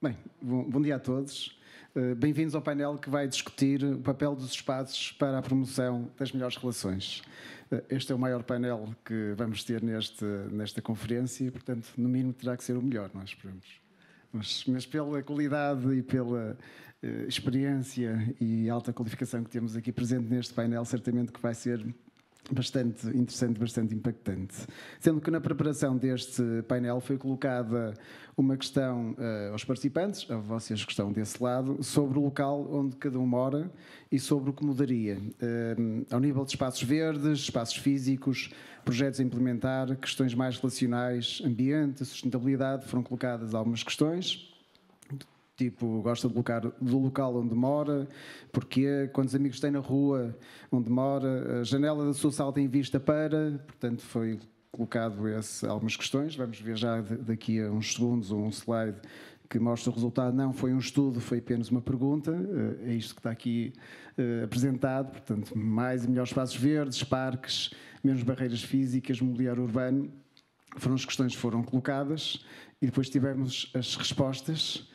Bem, bom dia a todos. Bem-vindos ao painel que vai discutir o papel dos espaços para a promoção das melhores relações. Este é o maior painel que vamos ter nesta conferência, portanto, no mínimo terá que ser o melhor, nós esperamos. Mas pela qualidade e pela experiência e alta qualificação que temos aqui presente neste painel, certamente que vai ser bastante interessante, bastante impactante. Sendo que na preparação deste painel foi colocada uma questão aos participantes, a vocês que estão desse lado, sobre o local onde cada um mora e sobre o que mudaria. Ao nível de espaços verdes, espaços físicos, projetos a implementar, questões mais relacionais, ambiente, sustentabilidade, foram colocadas algumas questões. Tipo, gosta do local onde mora, porquê, quantos amigos tem na rua onde mora, a janela da sua sala tem vista para, portanto foi colocado algumas questões, vamos ver já daqui a uns segundos um slide que mostra o resultado. Não foi um estudo, foi apenas uma pergunta, é isto que está aqui apresentado, portanto mais e melhores espaços verdes, parques, menos barreiras físicas, mobiliário urbano, foram as questões que foram colocadas e depois tivemos as respostas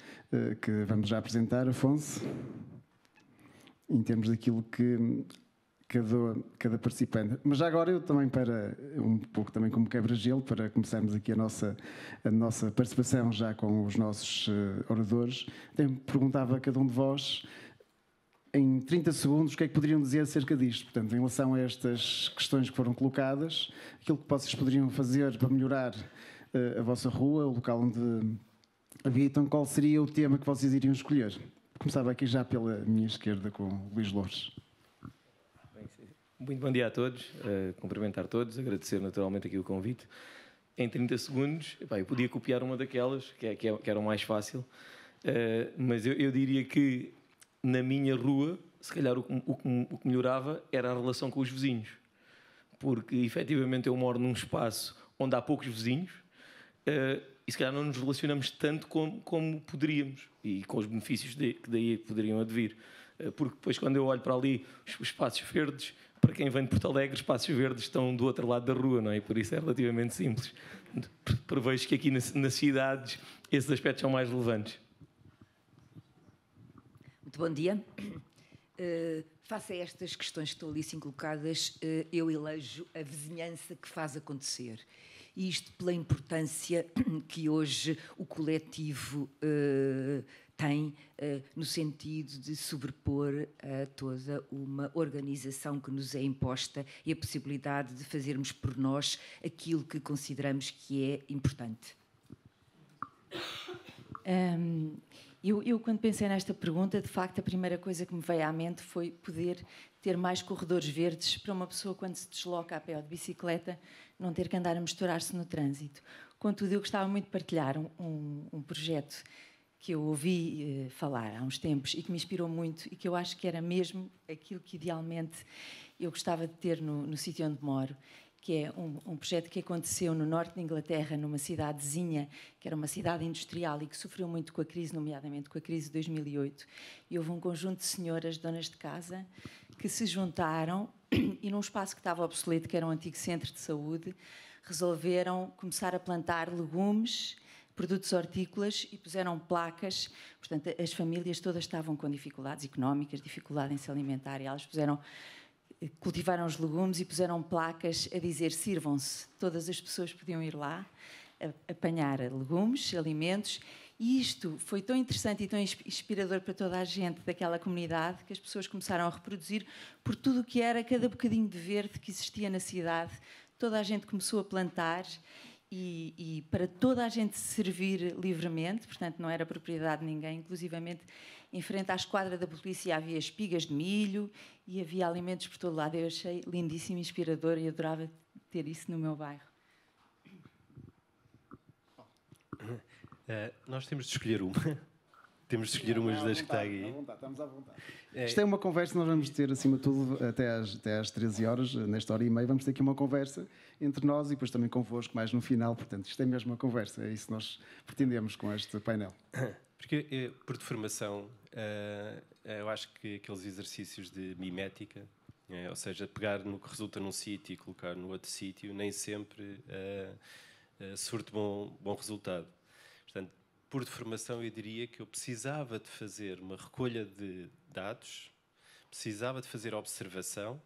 que vamos já apresentar, Afonso, em termos daquilo que cada participante. Mas já agora eu também, para um pouco também como quebra-gelo, para começarmos aqui a nossa participação já com os nossos oradores, perguntava a cada um de vós, em 30 segundos, o que é que poderiam dizer acerca disto? Portanto, em relação a estas questões que foram colocadas, aquilo que vocês poderiam fazer para melhorar a vossa rua, o local onde habitam, qual seria o tema que vocês iriam escolher? Começava aqui já pela minha esquerda com o Luís Loures. Muito bom dia a todos, cumprimentar todos, agradecer naturalmente aqui o convite. Em 30 segundos, eu podia copiar uma daquelas, que era o mais fácil, mas eu diria que na minha rua, se calhar o que melhorava era a relação com os vizinhos, porque efetivamente eu moro num espaço onde há poucos vizinhos, e se calhar não nos relacionamos tanto como poderíamos e com os benefícios que daí poderiam advir. Porque depois, quando eu olho para ali, os espaços verdes, para quem vem de Porto Alegre, os espaços verdes estão do outro lado da rua, não é? E por isso é relativamente simples. Prevejo que aqui nas cidades esses aspectos são mais relevantes. Muito bom dia. Face a estas questões que estão ali assim colocadas, eu elejo a vizinhança que faz acontecer. E isto pela importância que hoje o coletivo tem no sentido de sobrepor a toda uma organização que nos é imposta e a possibilidade de fazermos por nós aquilo que consideramos que é importante. Eu, quando pensei nesta pergunta, de facto, a primeira coisa que me veio à mente foi poder ter mais corredores verdes para uma pessoa, quando se desloca a pé ou de bicicleta, não ter que andar a misturar-se no trânsito. Contudo, eu gostava muito de partilhar um projeto que eu ouvi falar há uns tempos e que me inspirou muito e que eu acho que era mesmo aquilo que, idealmente, eu gostava de ter no sítio onde moro, que é um projeto que aconteceu no norte da Inglaterra, numa cidadezinha, que era uma cidade industrial e que sofreu muito com a crise, nomeadamente com a crise de 2008. E houve um conjunto de senhoras, donas de casa, que se juntaram e num espaço que estava obsoleto, que era um antigo centro de saúde, resolveram começar a plantar legumes, produtos hortícolas e puseram placas. Portanto, as famílias todas estavam com dificuldades económicas, dificuldade em se alimentar, e elas cultivaram os legumes e puseram placas a dizer sirvam-se. Todas as pessoas podiam ir lá apanhar legumes, alimentos, e isto foi tão interessante e tão inspirador para toda a gente daquela comunidade que as pessoas começaram a reproduzir por tudo o que era cada bocadinho de verde que existia na cidade. Toda a gente começou a plantar e para toda a gente se servir livremente, portanto não era propriedade de ninguém, inclusivamente em frente à esquadra da polícia havia espigas de milho e havia alimentos por todo lado. Eu achei lindíssimo, inspirador e adorava ter isso no meu bairro. Nós temos de escolher uma. Temos de escolher uma das que está aí. Estamos à vontade. Isto é uma conversa que nós vamos ter, acima de tudo, até às 13 horas, nesta hora e meia, vamos ter aqui uma conversa entre nós e depois também convosco, mais no final. Portanto, isto é mesmo uma conversa, é isso que nós pretendemos com este painel. Porque, por deformação, eu acho que aqueles exercícios de mimética, ou seja, pegar no que resulta num sítio e colocar no outro sítio, nem sempre surte bom resultado. Portanto, por deformação, eu diria que eu precisava de fazer uma recolha de dados, precisava de fazer observação,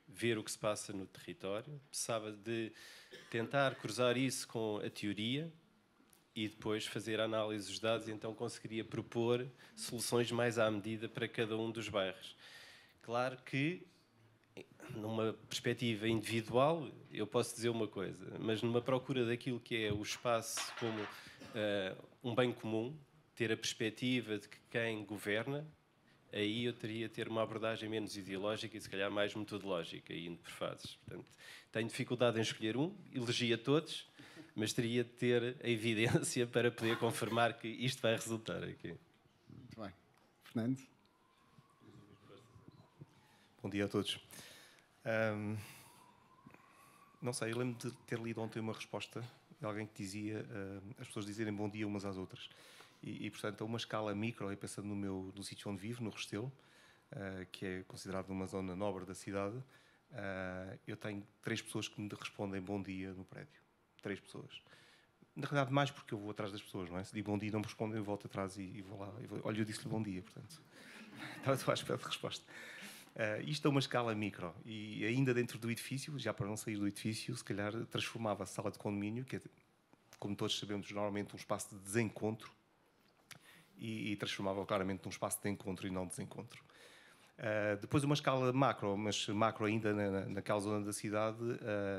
ver o que se passa no território, precisava de tentar cruzar isso com a teoria e depois fazer a análise dos dados, e então conseguiria propor soluções mais à medida para cada um dos bairros. Claro que, numa perspectiva individual, eu posso dizer uma coisa, mas numa procura daquilo que é o espaço como um bem comum, ter a perspectiva de que quem governa, aí eu teria de ter uma abordagem menos ideológica e se calhar mais metodológica, indo por fases. Portanto, tenho dificuldade em escolher um, elegia todos, mas teria de ter a evidência para poder confirmar que isto vai resultar aqui. Muito bem. Fernando? Bom dia a todos. Não sei, eu lembro de ter lido ontem uma resposta de alguém que dizia as pessoas dizerem bom dia umas às outras. E portanto, a uma escala micro, e pensando no sítio onde vivo, no Restelo, que é considerado uma zona nobre da cidade, eu tenho 3 pessoas que me respondem bom dia no prédio. 3 pessoas. Na realidade, mais porque eu vou atrás das pessoas, não é? Se digo bom dia e não me respondem, eu volto atrás e vou lá. Olha, eu disse-lhe bom dia, portanto. Estava à espera de resposta. Isto é uma escala micro. E ainda dentro do edifício, já para não sair do edifício, se calhar transformava a sala de condomínio, que é, como todos sabemos, normalmente um espaço de desencontro, e transformava claramente num espaço de encontro e não de desencontro. Depois uma escala macro, mas macro ainda naquela zona da cidade,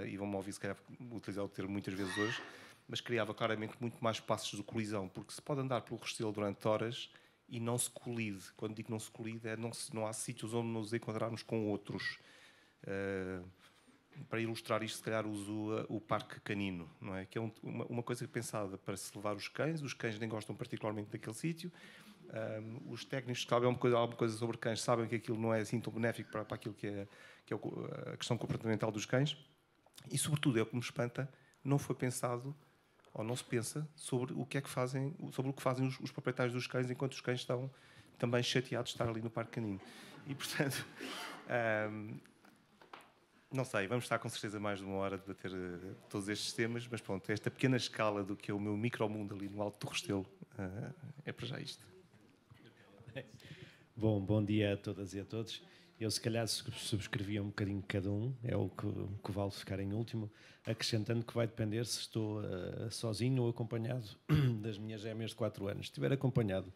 e vão-me ouvir se calhar utilizar o termo muitas vezes hoje, mas criava claramente muito mais espaços de colisão, porque se pode andar pelo Restelo durante horas e não se colide. Quando digo não se colide, não há sítios onde nos encontrarmos com outros. Para ilustrar isto, se calhar uso o parque canino, não é? Que é uma coisa pensada para se levar os cães nem gostam particularmente daquele sítio. Os técnicos que sabem alguma coisa sobre cães sabem que aquilo não é assim tão benéfico para aquilo que é a questão comportamental dos cães. E, sobretudo, é o que me espanta, não foi pensado, ou não se pensa, sobre o que fazem os proprietários dos cães, enquanto os cães estão também chateados de estar ali no parque canino. E, portanto, não sei, vamos estar com certeza mais de uma hora a debater todos estes temas, mas pronto, esta pequena escala do que é o meu micromundo ali no Alto do Restelo é para já isto. Bom dia a todas e a todos. Eu, se calhar, subscrevia um bocadinho cada um, é o que vale ficar em último, acrescentando que vai depender se estou sozinho ou acompanhado das minhas gêmeas de 4 anos. Se estiver acompanhado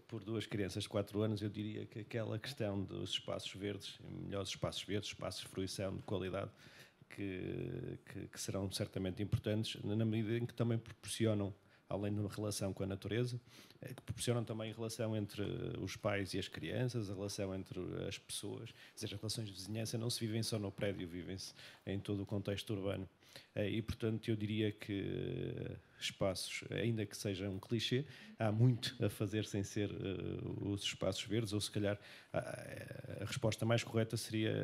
por 2 crianças de 4 anos, eu diria que aquela questão dos espaços verdes, melhores espaços verdes, espaços de fruição de qualidade, que serão certamente importantes, na medida em que também proporcionam, além de uma relação com a natureza, que proporcionam também a relação entre os pais e as crianças, a relação entre as pessoas. Ou seja, as relações de vizinhança não se vivem só no prédio, vivem-se em todo o contexto urbano. E, portanto, eu diria que espaços, ainda que seja um clichê, há muito a fazer sem ser os espaços verdes, ou se calhar a resposta mais correta seria,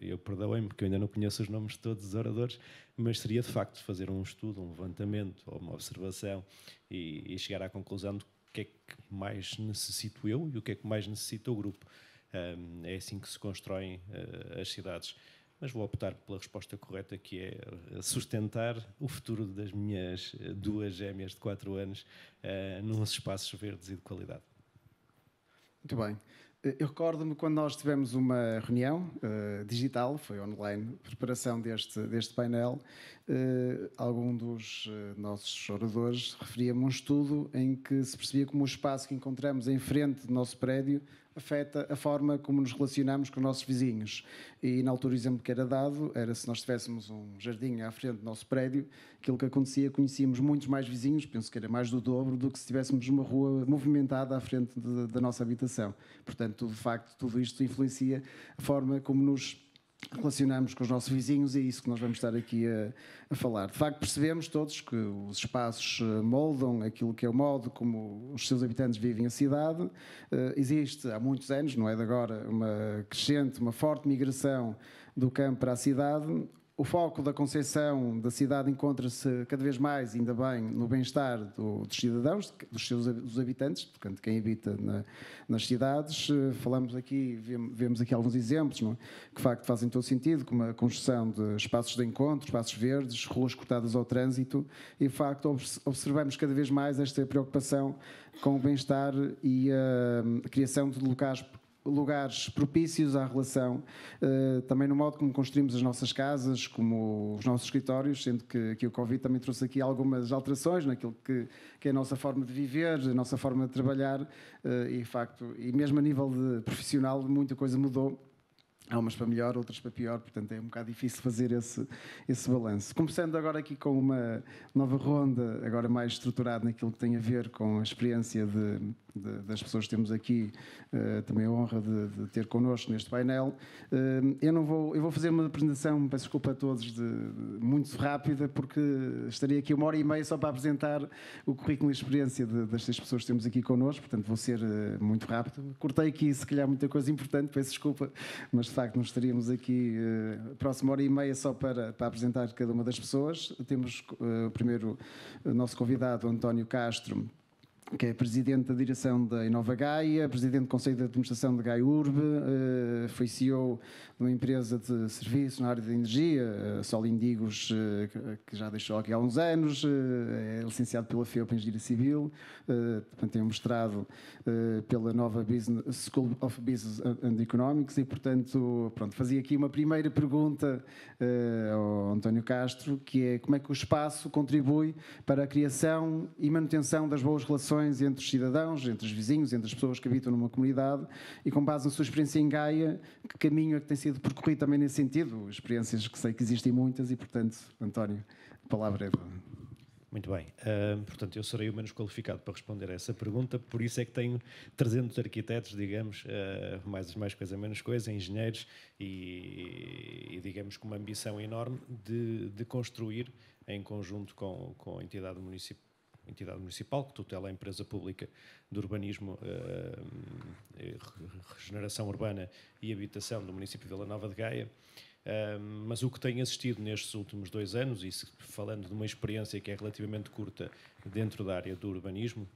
eu perdoem-me porque eu ainda não conheço os nomes de todos os oradores, mas seria de facto fazer um estudo, um levantamento ou uma observação e chegar à conclusão do que é que mais necessito eu e o que é que mais necessita o grupo. É assim que se constroem as cidades. Mas vou optar pela resposta correta, que é sustentar o futuro das minhas 2 gêmeas de 4 anos nos espaços verdes e de qualidade. Muito bem. Eu recordo-me quando nós tivemos uma reunião digital, foi online, preparação deste painel, algum dos nossos oradores referia-me um estudo em que se percebia como o espaço que encontramos em frente do nosso prédio afeta a forma como nos relacionamos com os nossos vizinhos. E na altura o exemplo que era dado era se nós tivéssemos um jardim à frente do nosso prédio, aquilo que acontecia, conhecíamos muitos mais vizinhos, penso que era mais do dobro do que se tivéssemos uma rua movimentada à frente da nossa habitação. Portanto, de facto, tudo isto influencia a forma como nos relacionamos com os nossos vizinhos e é isso que nós vamos estar aqui a falar. De facto, percebemos todos que os espaços moldam aquilo que é o modo como os seus habitantes vivem a cidade. Existe há muitos anos, não é de agora, uma crescente, uma forte migração do campo para a cidade. O foco da concepção da cidade encontra-se cada vez mais, ainda bem, no bem-estar dos cidadãos, dos habitantes, portanto, quem habita nas cidades. Falamos aqui, vemos aqui alguns exemplos, não é? Que de facto fazem todo sentido, como a construção de espaços de encontro, espaços verdes, ruas cortadas ao trânsito, e de facto observamos cada vez mais esta preocupação com o bem-estar e a criação de lugares propícios à relação, também no modo como construímos as nossas casas, como os nossos escritórios, sendo que o Covid também trouxe aqui algumas alterações naquilo que é a nossa forma de viver, a nossa forma de trabalhar, e de facto, e mesmo a nível profissional, muita coisa mudou. Há umas para melhor, outras para pior, portanto é um bocado difícil fazer esse balanço. Começando agora aqui com uma nova ronda, agora mais estruturada naquilo que tem a ver com a experiência das pessoas que temos aqui, também a honra de ter connosco neste painel. Eu vou fazer uma apresentação, peço desculpa a todos, muito rápida, porque estaria aqui 1h30 só para apresentar o currículo e a experiência destas pessoas que temos aqui connosco, portanto vou ser muito rápido. Cortei aqui, se calhar, muita coisa importante, peço desculpa, mas de facto não estaríamos aqui a próxima 1h30 só para apresentar cada uma das pessoas. Temos primeiro o nosso convidado, António Castro, que é Presidente da Direção da Inova Gaia, Presidente do Conselho de Administração de Gaia Urbe, foi CEO de uma empresa de serviços na área da energia, Sol Indigos, que já deixou aqui há uns anos, é licenciado pela FEUP em Engenharia Civil, tem um mestrado pela Nova School of Business and Economics e, portanto, fazia aqui uma primeira pergunta ao António Castro, que é como é que o espaço contribui para a criação e manutenção das boas relações entre os cidadãos, entre os vizinhos, entre as pessoas que habitam numa comunidade, e com base na sua experiência em Gaia, que caminho é que tem sido percorrido também nesse sentido? Experiências que sei que existem muitas e, portanto, António, a palavra é tua. Muito bem. Portanto, eu serei o menos qualificado para responder a essa pergunta, por isso é que tenho 300 arquitetos, digamos, mais coisa, menos coisa, engenheiros e digamos, com uma ambição enorme de construir em conjunto com a entidade municipal, que tutela a empresa pública de urbanismo, regeneração urbana e habitação do município de Vila Nova de Gaia. Mas o que tenho assistido nestes últimos 2 anos, e falando de uma experiência que é relativamente curta dentro da área do urbanismo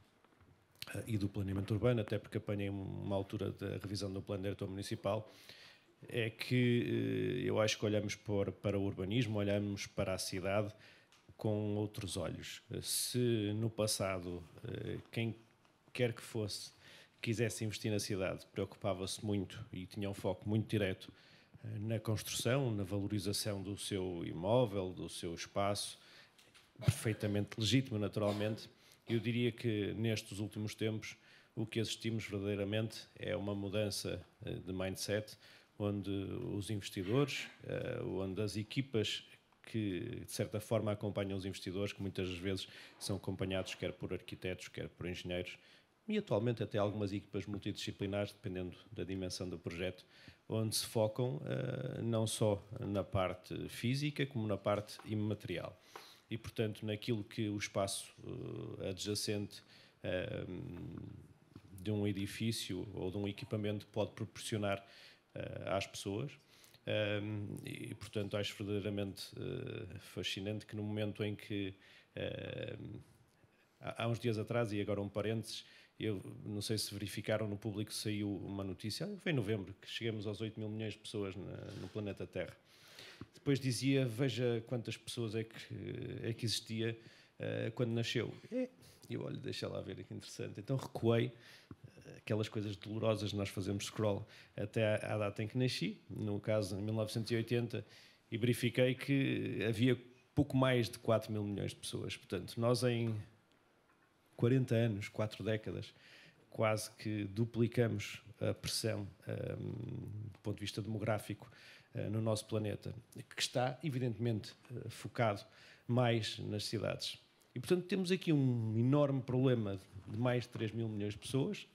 e do planeamento urbano, até porque apanhei uma altura da revisão do plano diretor municipal, é que eu acho que olhamos para o urbanismo, olhamos para a cidade com outros olhos. Se no passado quem quer que fosse quisesse investir na cidade preocupava-se muito e tinha um foco muito direto na construção, na valorização do seu imóvel, do seu espaço, perfeitamente legítimo, naturalmente, eu diria que nestes últimos tempos o que assistimos verdadeiramente é uma mudança de mindset, onde os investidores, onde as equipas que, de certa forma, acompanham os investidores, que muitas vezes são acompanhados quer por arquitetos, quer por engenheiros, e atualmente até algumas equipas multidisciplinares, dependendo da dimensão do projeto, onde se focam não só na parte física, como na parte imaterial. E, portanto, naquilo que o espaço adjacente de um edifício ou de um equipamento pode proporcionar às pessoas. E, portanto, acho verdadeiramente fascinante que no momento em que, há uns dias atrás, e agora um parênteses, eu não sei se verificaram, no público saiu uma notícia, foi em novembro, que chegamos aos 8 mil milhões de pessoas no planeta Terra. Depois dizia, veja quantas pessoas é que existia quando nasceu. Eu olho, deixa lá ver, que interessante. Então recuei, aquelas coisas dolorosas, nós fazemos scroll até à data em que nasci, no caso em 1980, e verifiquei que havia pouco mais de 4 mil milhões de pessoas. Portanto, nós em 40 anos, 4 décadas, quase que duplicamos a pressão do ponto de vista demográfico no nosso planeta, que está, evidentemente, focado mais nas cidades. E, portanto, temos aqui um enorme problema de mais de 3 mil milhões de pessoas,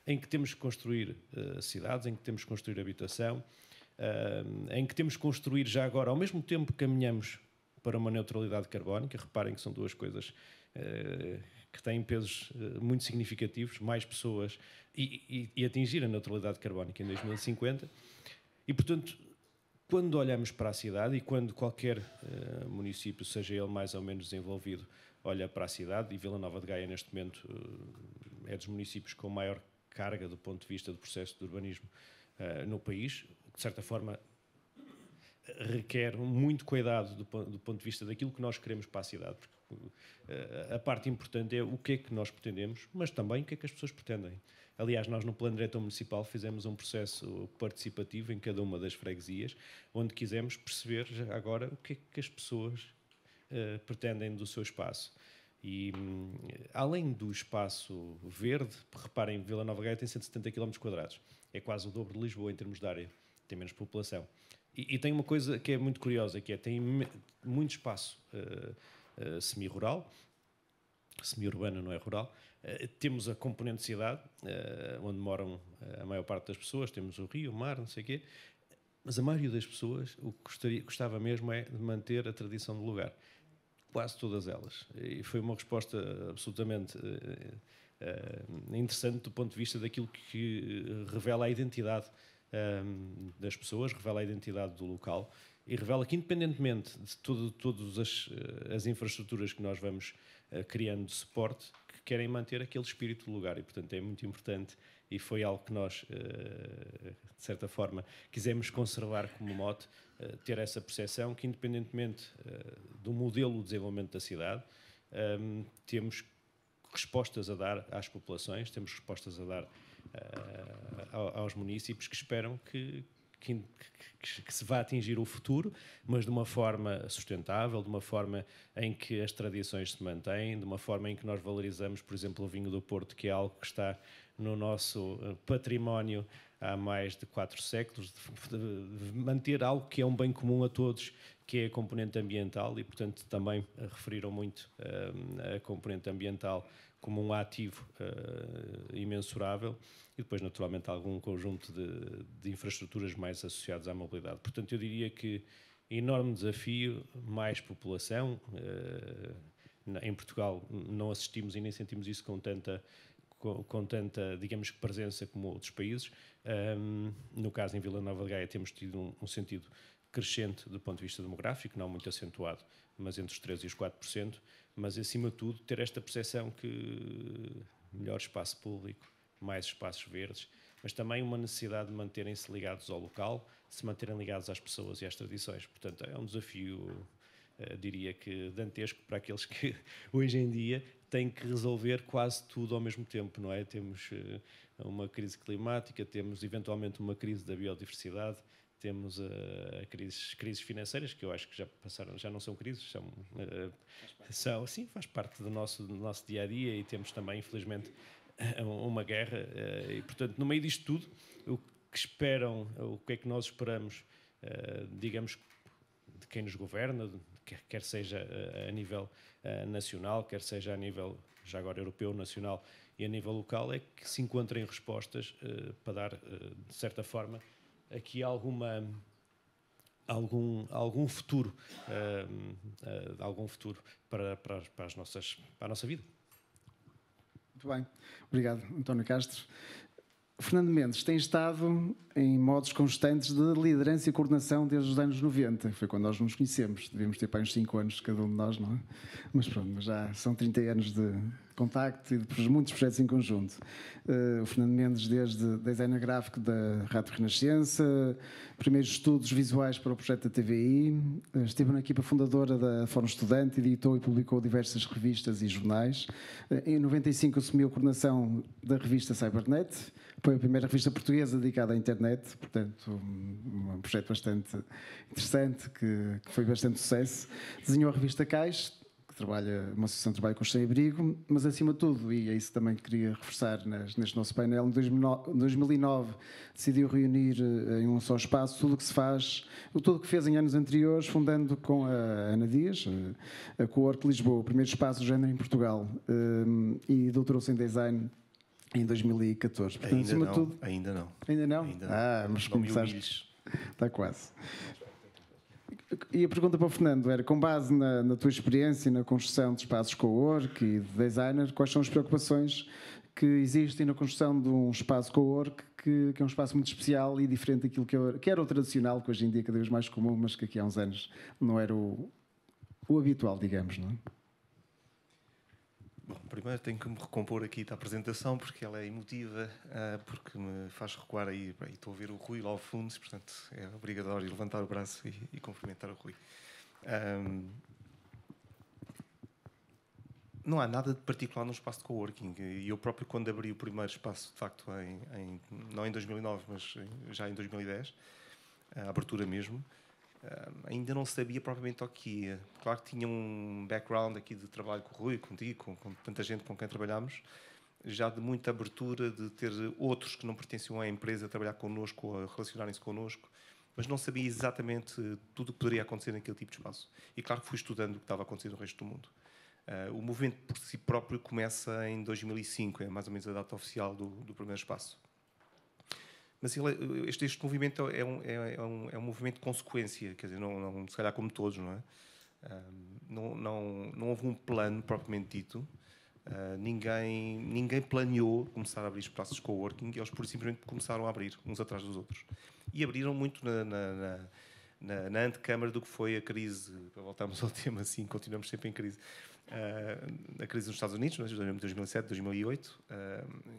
em que temos que construir cidades, em que temos que construir habitação, em que temos que construir já agora, ao mesmo tempo que caminhamos para uma neutralidade carbónica. Reparem que são duas coisas que têm pesos muito significativos, mais pessoas e atingir a neutralidade carbónica em 2050. E, portanto, quando olhamos para a cidade e quando qualquer município, seja ele mais ou menos desenvolvido, olha para a cidade, e Vila Nova de Gaia neste momento é dos municípios com maior carga do ponto de vista do processo de urbanismo no país, de certa forma requer muito cuidado do ponto de vista daquilo que nós queremos para a cidade, porque a parte importante é o que é que nós pretendemos, mas também o que é que as pessoas pretendem. Aliás, nós no Plano Diretor Municipal fizemos um processo participativo em cada uma das freguesias, onde quisemos perceber já agora o que é que as pessoas pretendem do seu espaço. E além do espaço verde, reparem, Vila Nova de Gaia tem 170 km², é quase o dobro de Lisboa em termos de área, tem menos população. E tem uma coisa que é muito curiosa, que é tem muito espaço semi-rural, semi-urbano, não é rural. Temos a componente cidade, onde moram a maior parte das pessoas, temos o rio, o mar, não sei o quê, mas a maioria das pessoas o que gostava mesmo é de manter a tradição do lugar. Quase todas elas. E foi uma resposta absolutamente interessante do ponto de vista daquilo que revela a identidade das pessoas, revela a identidade do local e revela que, independentemente de todas as infraestruturas que nós vamos criando de suporte, que querem manter aquele espírito do lugar. E, portanto, é muito importante e foi algo que nós, de certa forma, quisemos conservar como mote, ter essa percepção que, independentemente do modelo de desenvolvimento da cidade, temos respostas a dar às populações, temos respostas a dar aos municípios que esperam que se vá atingir o futuro, mas de uma forma sustentável, de uma forma em que as tradições se mantêm, de uma forma em que nós valorizamos, por exemplo, o vinho do Porto, que é algo que está no nosso património há mais de 4 séculos, de manter algo que é um bem comum a todos, que é a componente ambiental, e, portanto, também referiram muito a componente ambiental como um ativo imensurável, e depois, naturalmente, algum conjunto de infraestruturas mais associadas à mobilidade. Portanto, eu diria que enorme desafio, mais população. Em Portugal não assistimos e nem sentimos isso com tanta, digamos, presença como outros países. No caso, em Vila Nova de Gaia, temos tido um sentido crescente do ponto de vista demográfico, não muito acentuado, mas entre os 3% e os 4%, mas, acima de tudo, ter esta percepção que melhor espaço público, mais espaços verdes, mas também uma necessidade de manterem-se ligados ao local, de se manterem ligados às pessoas e às tradições. Portanto, é um desafio, diria que dantesco, para aqueles que hoje em dia têm que resolver quase tudo ao mesmo tempo, não é? Temos uma crise climática, temos eventualmente uma crise da biodiversidade, temos crises financeiras, que eu acho que já passaram, já não são crises, sim, faz parte do nosso dia-a-dia, e temos também, infelizmente, uma guerra, e, portanto, no meio disto tudo, o que esperam, o que é que nós esperamos, digamos, de quem nos governa, quer seja a nível nacional, quer seja a nível, já agora, europeu, nacional e a nível local, é que se encontrem respostas para dar, de certa forma, aqui algum futuro, para a nossa vida. Muito bem. Obrigado, António Castro. Fernando Mendes tem estado em modos constantes de liderança e coordenação desde os anos 90. Foi quando nós nos conhecemos. Devíamos ter para uns 5 anos cada um de nós, não é? Mas pronto, já são 30 anos de contacto e de muitos projetos em conjunto. O Fernando Mendes, desde designer gráfico da Rádio Renascença, primeiros estudos visuais para o projeto da TVI, esteve na equipa fundadora da Fórum Estudante, editou e publicou diversas revistas e jornais. Em 95 assumiu a coordenação da revista Cybernet, foi a primeira revista portuguesa dedicada à internet, portanto, um projeto bastante interessante, que foi bastante sucesso. Desenhou a revista Caixa, que trabalha, uma associação de trabalho com o sem-abrigo, mas, acima de tudo, e é isso também que queria reforçar neste nosso painel, em 2009 decidiu reunir em um só espaço tudo o que se faz, tudo o que fez em anos anteriores, fundando com a Ana Dias, a Cowork Lisboa, o primeiro espaço do género em Portugal, e doutorou-se em design em 2014. Portanto, ainda não. Ainda não? Mas começaste. Está quase. E a pergunta para o Fernando era, com base na tua experiência na construção de espaços co-work e de designer, quais são as preocupações que existem na construção de um espaço co-work que é um espaço muito especial e diferente daquilo que era o tradicional, que hoje em dia é cada vez mais comum, mas que aqui há uns anos não era o habitual, digamos, não é? Bom, primeiro tenho que me recompor aqui da apresentação, porque ela é emotiva, porque me faz recuar aí. E estou a ver o Rui lá ao fundo, portanto é obrigatório levantar o braço e cumprimentar o Rui. Não há nada de particular no espaço de coworking. E eu próprio, quando abri o primeiro espaço, de facto, não em 2009, mas já em 2010, a abertura mesmo, ainda não sabia propriamente o que ia. Claro que tinha um background aqui de trabalho com o Rui, contigo, com tanta gente com quem trabalhámos, já de muita abertura, de ter outros que não pertenciam à empresa a trabalhar connosco, a relacionarem-se connosco, mas não sabia exatamente tudo o que poderia acontecer naquele tipo de espaço. E claro que fui estudando o que estava acontecendo no resto do mundo. O movimento por si próprio começa em 2005, é mais ou menos a data oficial do primeiro espaço. Mas este movimento é um movimento de consequência, quer dizer, não, se calhar como todos, não é? Não houve um plano propriamente dito. Ninguém planeou começar a abrir espaços de coworking, e eles por simplesmente começaram a abrir, uns atrás dos outros. E abriram muito na antecâmara do que foi a crise, para voltarmos ao tema, assim, continuamos sempre em crise, a crise nos Estados Unidos, em 2007, 2008,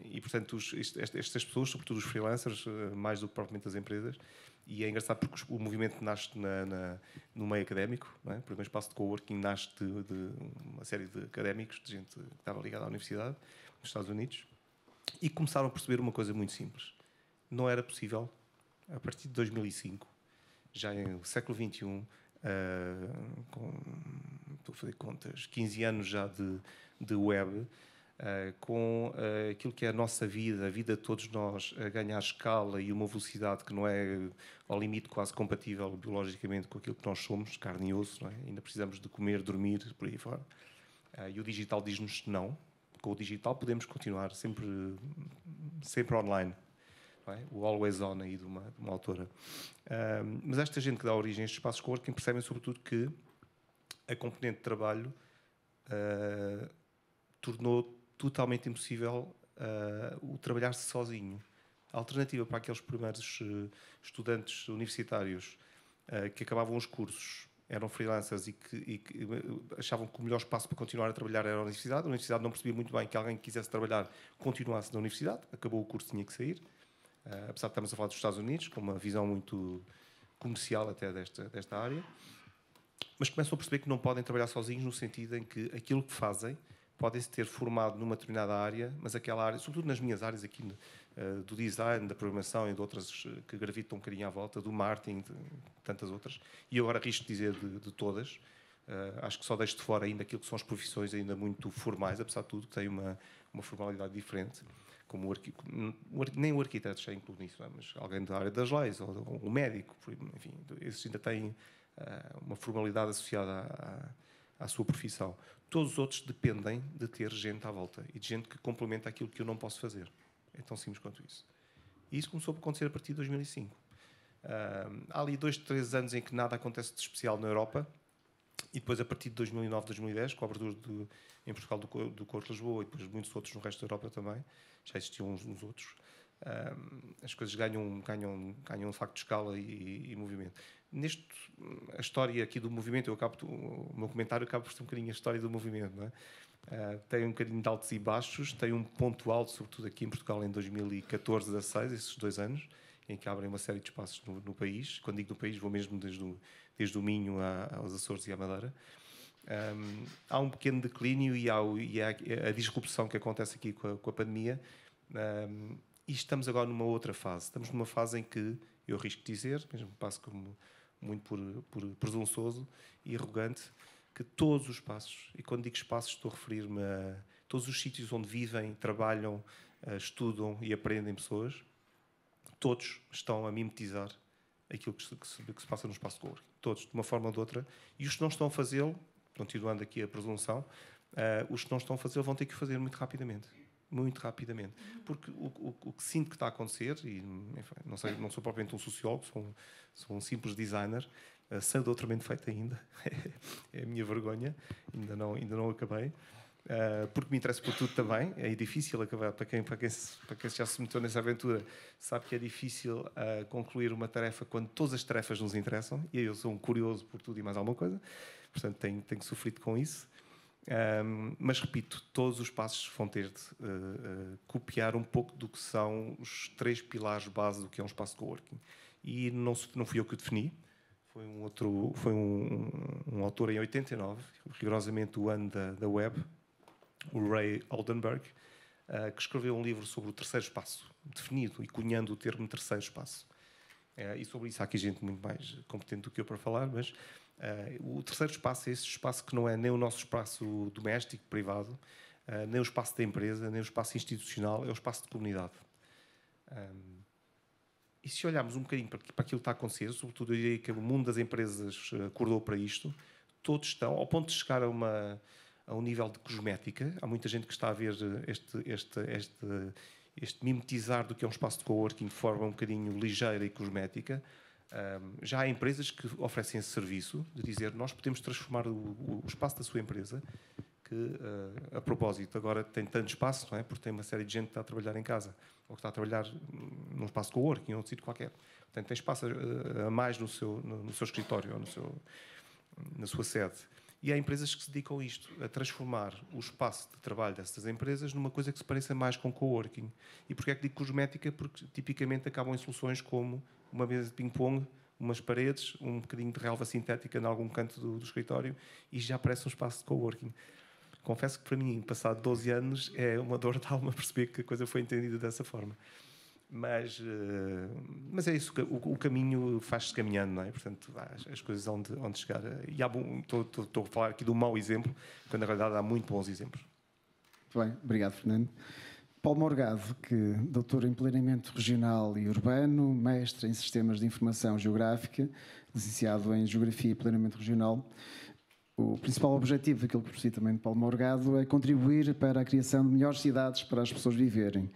e portanto estas pessoas, sobretudo os freelancers, mais do que propriamente as empresas, e é engraçado porque o movimento nasce no meio académico, não é? O primeiro espaço de coworking nasce de uma série de académicos, de gente que estava ligada à universidade, nos Estados Unidos, e começaram a perceber uma coisa muito simples. Não era possível, a partir de 2005, já no século XXI, estou a fazer contas, 15 anos já de web, com aquilo que é a nossa vida, a vida de todos nós, a ganhar escala e uma velocidade que não é ao limite quase compatível biologicamente com aquilo que nós somos, carne e osso, não é? Ainda precisamos de comer, dormir, por aí fora. E o digital diz-nos não. Com o digital podemos continuar sempre online. É? O Always On aí de uma autora. Mas esta gente que dá origem a estes espaços de coworking percebem sobretudo que a componente de trabalho tornou totalmente impossível o trabalhar-se sozinho. A alternativa para aqueles primeiros estudantes universitários que acabavam os cursos, eram freelancers e que achavam que o melhor espaço para continuar a trabalhar era a universidade. A universidade não percebia muito bem que alguém que quisesse trabalhar continuasse na universidade. Acabou o curso, tinha que sair. Apesar de estarmos a falar dos Estados Unidos, com uma visão muito comercial até desta área, mas começam a perceber que não podem trabalhar sozinhos, no sentido em que aquilo que fazem podem-se ter formado numa determinada área, mas aquela área, sobretudo nas minhas áreas aqui, do design, da programação e de outras que gravitam um bocadinho à volta, do marketing, de tantas outras, e eu agora arrisco dizer de todas, acho que só deixo de fora ainda aquilo que são as profissões ainda muito formais, apesar de tudo, que têm uma formalidade diferente, como nem o arquiteto já inclui nisso, mas alguém da área das leis, ou o médico, enfim, esses ainda têm uma formalidade associada à sua profissão. Todos os outros dependem de ter gente à volta e de gente que complementa aquilo que eu não posso fazer. É tão simples quanto isso. E isso começou a acontecer a partir de 2005. Há ali 2, 3 anos em que nada acontece de especial na Europa, e depois a partir de 2009, 2010, com a abertura em Portugal do Corpo de Lisboa e depois muitos outros no resto da Europa também, já existiam uns outros, as coisas ganham de facto escala e movimento. A história aqui do movimento, o meu comentário acaba por ser um bocadinho a história do movimento, não é? Tem um bocadinho de altos e baixos, tem um ponto alto, sobretudo aqui em Portugal, em 2014, 2016, esses 2 anos, em que abrem uma série de espaços no país. Quando digo no país, vou mesmo desde o Minho aos Açores e à Madeira. Há um pequeno declínio e há a disrupção que acontece aqui com a pandemia, e estamos agora numa outra fase. Estamos numa fase em que, eu arrisco dizer, mesmo passo como muito por presunçoso e arrogante, que todos os espaços, e quando digo espaços estou a referir-me a todos os sítios onde vivem, trabalham, estudam e aprendem pessoas, todos estão a mimetizar aquilo que se passa no espaço de coworking. Todos, de uma forma ou de outra. E os que não estão a fazê-lo, continuando aqui a presunção, os que não estão a fazê-lo vão ter que o fazer muito rapidamente. Muito rapidamente. Porque o que sinto que está a acontecer, e enfim, não sou propriamente um sociólogo, sou um simples designer, sem doutoramento feito ainda, é a minha vergonha, ainda não acabei, porque me interesso por tudo também. É difícil acabar, para quem já se meteu nessa aventura, sabe que é difícil concluir uma tarefa quando todas as tarefas nos interessam, e eu sou um curioso por tudo e mais alguma coisa, portanto tenho sofrido com isso. Mas repito, todos os passos vão ter de copiar um pouco do que são os 3 pilares base do que é um espaço de coworking. E não fui eu que o defini, foi um autor em 89, rigorosamente o ano da web, o Ray Oldenburg, que escreveu um livro sobre o terceiro espaço, definido e cunhando o termo terceiro espaço. E sobre isso há aqui gente muito mais competente do que eu para falar, mas o terceiro espaço é esse espaço que não é nem o nosso espaço doméstico, privado, nem o espaço da empresa, nem o espaço institucional, é o espaço de comunidade. E se olharmos um bocadinho para aquilo que está a acontecer, sobretudo eu diria que o mundo das empresas acordou para isto, todos estão, ao ponto de chegar a um nível de cosmética. Há muita gente que está a ver este mimetizar do que é um espaço de coworking de forma um bocadinho ligeira e cosmética. Já há empresas que oferecem esse serviço de dizer nós podemos transformar o espaço da sua empresa, que a propósito agora tem tanto espaço, não é? Porque tem uma série de gente que está a trabalhar em casa ou que está a trabalhar num espaço de coworking ou num sítio qualquer. Portanto, tem espaço a mais no seu escritório ou na sua sede. E há empresas que se dedicam a isto, a transformar o espaço de trabalho dessas empresas numa coisa que se pareça mais com coworking. E porquê é que digo cosmética? Porque tipicamente acabam em soluções como uma mesa de ping-pong, umas paredes, um bocadinho de relva sintética em algum canto do escritório e já parece um espaço de coworking. Confesso que para mim, passado 12 anos, é uma dor de alma perceber que a coisa foi entendida dessa forma. Mas é isso, o caminho faz-se caminhando, não é? Portanto, as coisas onde chegar. E estou a falar aqui do mau exemplo, quando na realidade há muito bons exemplos. Muito bem, obrigado, Fernando. Paulo Morgado, que doutor em planeamento regional e urbano, mestre em sistemas de informação geográfica, licenciado em geografia e planeamento regional. O principal objetivo daquilo que percebi também de Paulo Morgado é contribuir para a criação de melhores cidades para as pessoas viverem.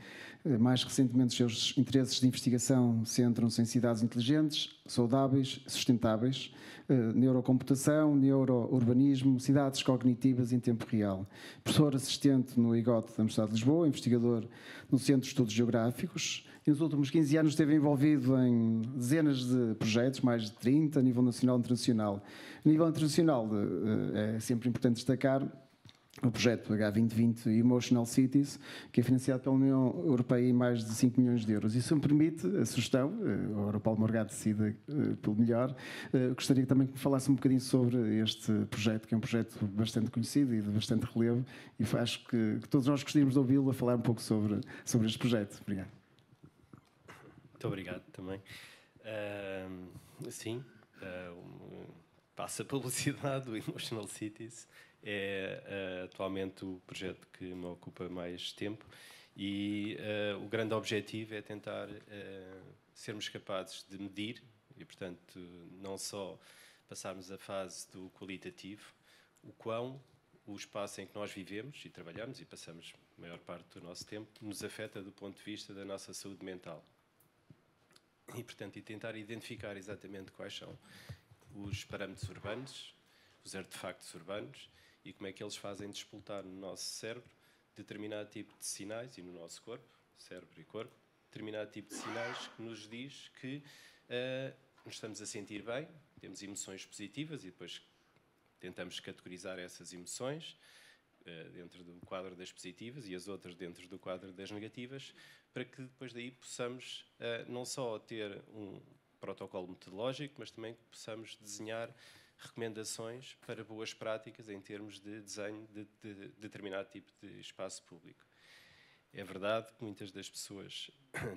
Mais recentemente, os seus interesses de investigação centram-se em cidades inteligentes, saudáveis, sustentáveis, neurocomputação, neurourbanismo, cidades cognitivas em tempo real. Professor assistente no IGOT da Universidade de Lisboa, investigador no Centro de Estudos Geográficos. E nos últimos 15 anos esteve envolvido em dezenas de projetos, mais de 30, a nível nacional e internacional. A nível internacional, é sempre importante destacar o projeto H2020 Emotional Cities, que é financiado pela União Europeia em mais de 5 milhões de euros. E se me permite a sugestão, agora o Paulo Morgado decida pelo melhor, gostaria também que me falasse um bocadinho sobre este projeto, que é um projeto bastante conhecido e de bastante relevo, e acho que todos nós gostaríamos de ouvi-lo a falar um pouco sobre este projeto. Obrigado. Muito obrigado também. Sim, passa a publicidade, o Emotional Cities é atualmente o projeto que me ocupa mais tempo e o grande objetivo é tentar sermos capazes de medir e, portanto, não só passarmos a fase do qualitativo, o quão o espaço em que nós vivemos e trabalhamos e passamos a maior parte do nosso tempo nos afeta do ponto de vista da nossa saúde mental. E, portanto, tentar identificar exatamente quais são os parâmetros urbanos, os artefactos urbanos e como é que eles fazem despoltar no nosso cérebro determinado tipo de sinais e no nosso corpo, cérebro e corpo, determinado tipo de sinais que nos diz que nos estamos a sentir bem, temos emoções positivas e depois tentamos categorizar essas emoções dentro do quadro das positivas e as outras dentro do quadro das negativas, para que depois daí possamos não só ter um protocolo metodológico, mas também que possamos desenhar recomendações para boas práticas em termos de desenho de determinado tipo de espaço público. É verdade que muitas das pessoas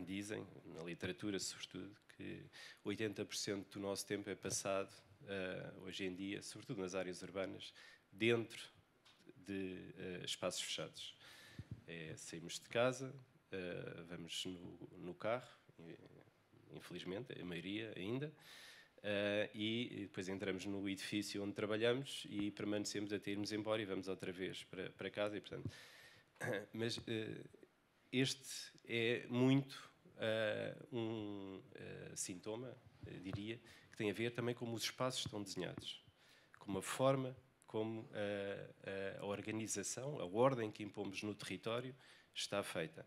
dizem, na literatura sobretudo, que 80% do nosso tempo é passado, hoje em dia, sobretudo nas áreas urbanas, dentro de espaços fechados. Saímos de casa, vamos no carro, infelizmente, a maioria ainda, e depois entramos no edifício onde trabalhamos e permanecemos até irmos embora e vamos outra vez para casa. E, portanto, mas este é muito um sintoma, diria, que tem a ver também com como os espaços estão desenhados, com a forma como a organização, a ordem que impomos no território está feita.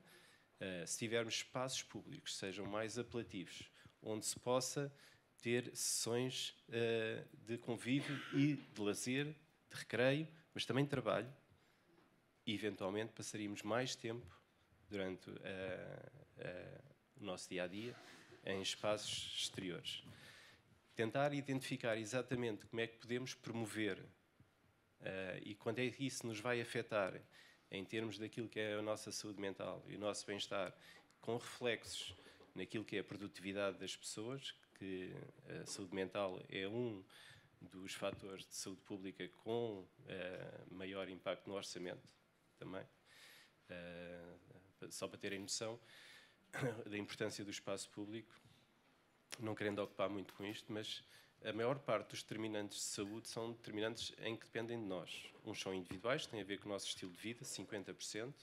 Se tivermos espaços públicos que sejam mais apelativos, onde se possa ter sessões de convívio e de lazer, de recreio, mas também de trabalho, e eventualmente passaríamos mais tempo durante o nosso dia-a-dia em espaços exteriores. Tentar identificar exatamente como é que podemos promover e quando é que isso nos vai afetar em termos daquilo que é a nossa saúde mental e o nosso bem-estar, com reflexos naquilo que é a produtividade das pessoas, que a saúde mental é um dos fatores de saúde pública com maior impacto no orçamento também. Só para terem noção da importância do espaço público, não querendo ocupar muito com isto, mas a maior parte dos determinantes de saúde são determinantes em que dependem de nós. Uns são individuais, têm a ver com o nosso estilo de vida, 50%.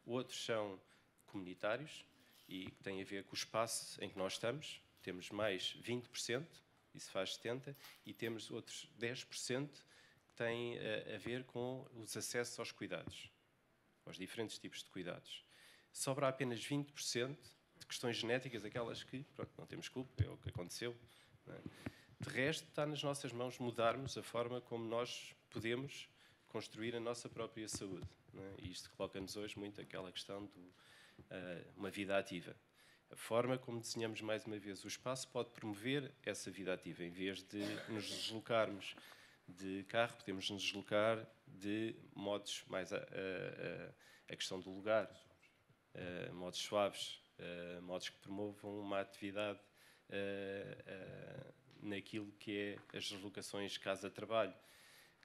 Outros são comunitários e têm a ver com o espaço em que nós estamos. Temos mais 20%, isso faz 70%, e temos outros 10% que têm a ver com os acessos aos cuidados, aos diferentes tipos de cuidados. Sobra apenas 20% de questões genéticas, aquelas que, pronto, não temos culpa, é o que aconteceu. Não é? De resto, está nas nossas mãos mudarmos a forma como nós podemos construir a nossa própria saúde. Não é? E isto coloca-nos hoje muito aquela questão de uma vida ativa. A forma como desenhamos, mais uma vez, o espaço pode promover essa vida ativa. Em vez de nos deslocarmos de carro, podemos nos deslocar de modos mais a questão do lugar, modos suaves, modos que promovam uma atividade naquilo que é as deslocações casa-trabalho.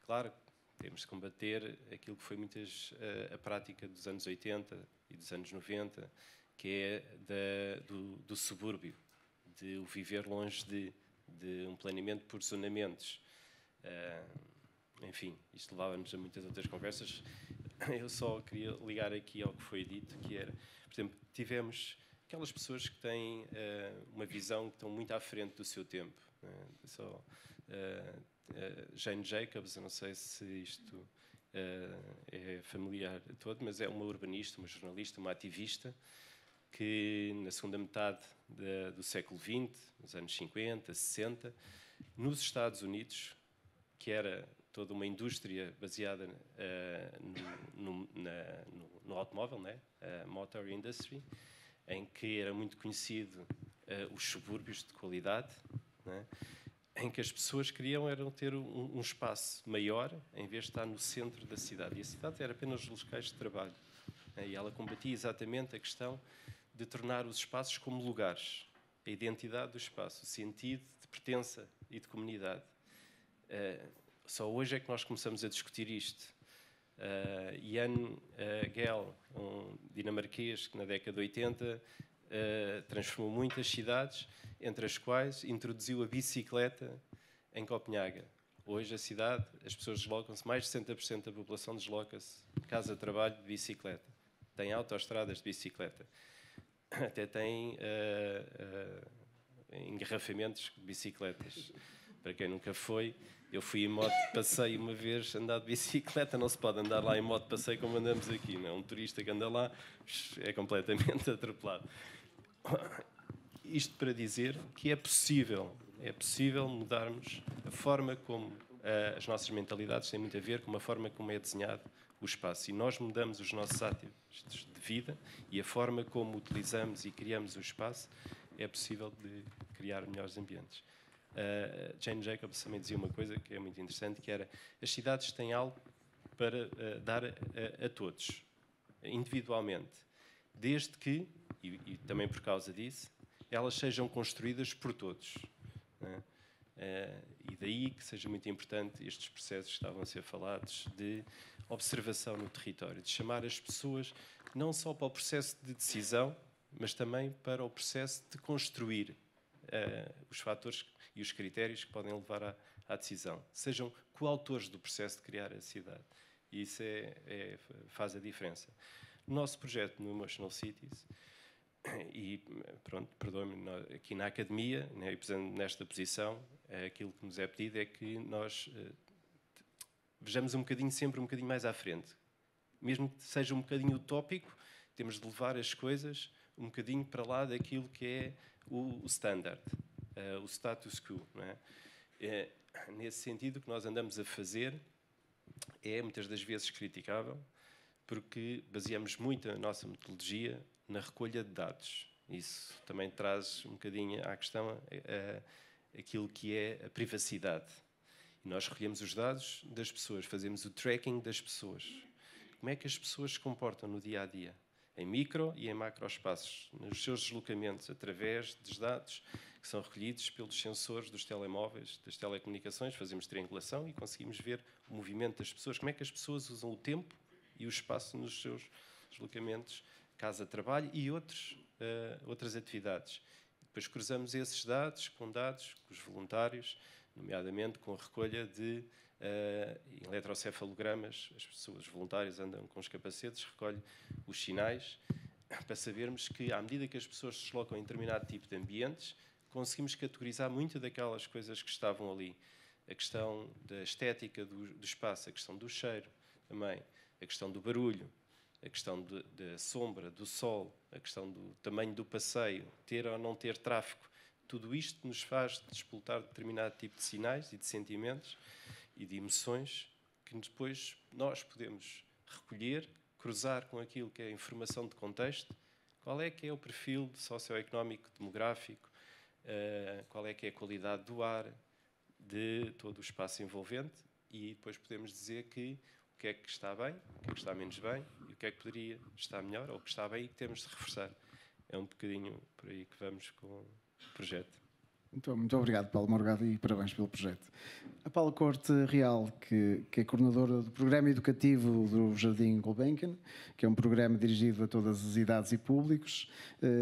Claro, temos de combater aquilo que foi a prática dos anos 80 e dos anos 90, que é do subúrbio, de o viver longe de um planeamento por zonamentos. Enfim, isto levava-nos a muitas outras conversas. Eu só queria ligar aqui ao que foi dito, que era, por exemplo, tivemos aquelas pessoas que têm uma visão que estão muito à frente do seu tempo. Jane Jacobs, eu não sei se isto é familiar a todo, mas é uma urbanista, uma jornalista, uma ativista, que na segunda metade do século XX, nos anos 50, 60, nos Estados Unidos, que era toda uma indústria baseada no automóvel, né? A motor industry, em que era muito conhecido os subúrbios de qualidade, né? Em que as pessoas queriam ter um espaço maior, em vez de estar no centro da cidade. E a cidade era apenas os locais de trabalho. E ela combatia exatamente a questão de tornar os espaços como lugares, a identidade do espaço, o sentido de pertença e de comunidade. Só hoje é que nós começamos a discutir isto. Jan Gehl, um dinamarquês que na década de 80 transformou muitas cidades, entre as quais introduziu a bicicleta em Copenhaga. Hoje a cidade, as pessoas deslocam-se, mais de 60% da população desloca-se casa-trabalho de bicicleta. Tem autoestradas de bicicleta. Até tem engarrafamentos de bicicletas. Para quem nunca foi, eu fui em moto de passeio uma vez, andar de bicicleta, não se pode andar lá em moto de passeio como andamos aqui, não é? Um turista que anda lá é completamente atropelado. Isto para dizer que é possível mudarmos a forma como as nossas mentalidades têm muito a ver com a forma como é desenhado o espaço. E nós mudamos os nossos hábitos de vida e a forma como utilizamos e criamos o espaço, é possível de criar melhores ambientes. Jane Jacobs também dizia uma coisa que é muito interessante, que era: as cidades têm algo para dar a todos, individualmente, desde que, e também por causa disso, elas sejam construídas por todos. Né? E daí que seja muito importante estes processos que estavam a ser falados de observação no território, de chamar as pessoas não só para o processo de decisão, mas também para o processo de construir os fatores e os critérios que podem levar à decisão. Sejam coautores do processo de criar a cidade. E isso faz a diferença. No nosso projeto no Emotional Cities, e pronto, perdoe-me, aqui na academia, né, e nesta posição, aquilo que nos é pedido é que nós vejamos sempre um bocadinho mais à frente. Mesmo que seja um bocadinho utópico, temos de levar as coisas um bocadinho para lá daquilo que é o standard, o status quo. Não é? Nesse sentido, o que nós andamos a fazer é, muitas das vezes, criticável, porque baseamos muito a nossa metodologia na recolha de dados. Isso também traz um bocadinho à questão aquilo que é a privacidade. E nós recolhemos os dados das pessoas, fazemos o tracking das pessoas. Como é que as pessoas se comportam no dia-a-dia? Em micro e em macroespaços, nos seus deslocamentos, através dos dados que são recolhidos pelos sensores dos telemóveis, das telecomunicações, fazemos triangulação e conseguimos ver o movimento das pessoas, como é que as pessoas usam o tempo e o espaço nos seus deslocamentos, casa, trabalho e outras atividades. Depois cruzamos esses dados com os voluntários, nomeadamente com a recolha de eletrocefalogramas. As pessoas voluntárias andam com os capacetes, recolhem os sinais, para sabermos que, à medida que as pessoas se deslocam em determinado tipo de ambientes, conseguimos categorizar muito daquelas coisas que estavam ali. A questão da estética do espaço, a questão do cheiro também, a questão do barulho, a questão da sombra, do sol, a questão do tamanho do passeio, ter ou não ter tráfego. Tudo isto nos faz despoltar determinado tipo de sinais e de sentimentos e de emoções que depois nós podemos recolher, cruzar com aquilo que é a informação de contexto, qual é que é o perfil socioeconómico, demográfico, qual é que é a qualidade do ar, de todo o espaço envolvente, e depois podemos dizer que o que é que está bem, o que é que está menos bem, e o que é que poderia estar melhor, ou o que está bem e que temos de reforçar. É um bocadinho por aí que vamos com o projeto. Então, muito obrigado, Paulo Morgado, e parabéns pelo projeto. A Paula Corte Real, que é coordenadora do Programa Educativo do Jardim Gulbenkian, que é um programa dirigido a todas as idades e públicos,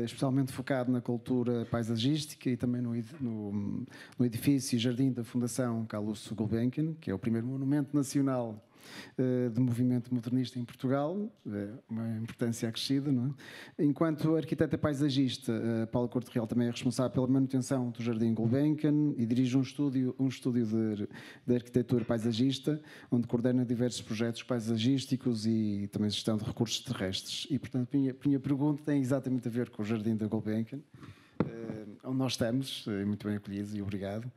especialmente focado na cultura paisagística e também no edifício Jardim da Fundação Calouste Gulbenkian, que é o primeiro monumento nacional de movimento modernista em Portugal, uma importância acrescida, não é? Enquanto arquiteta paisagista, Paula Corte Real também é responsável pela manutenção do Jardim Gulbenkian e dirige um estúdio de arquitetura paisagista, onde coordena diversos projetos paisagísticos e também gestão de recursos terrestres. E, portanto, a minha pergunta tem exatamente a ver com o Jardim da Gulbenkian, onde nós estamos, muito bem acolhidos e obrigado.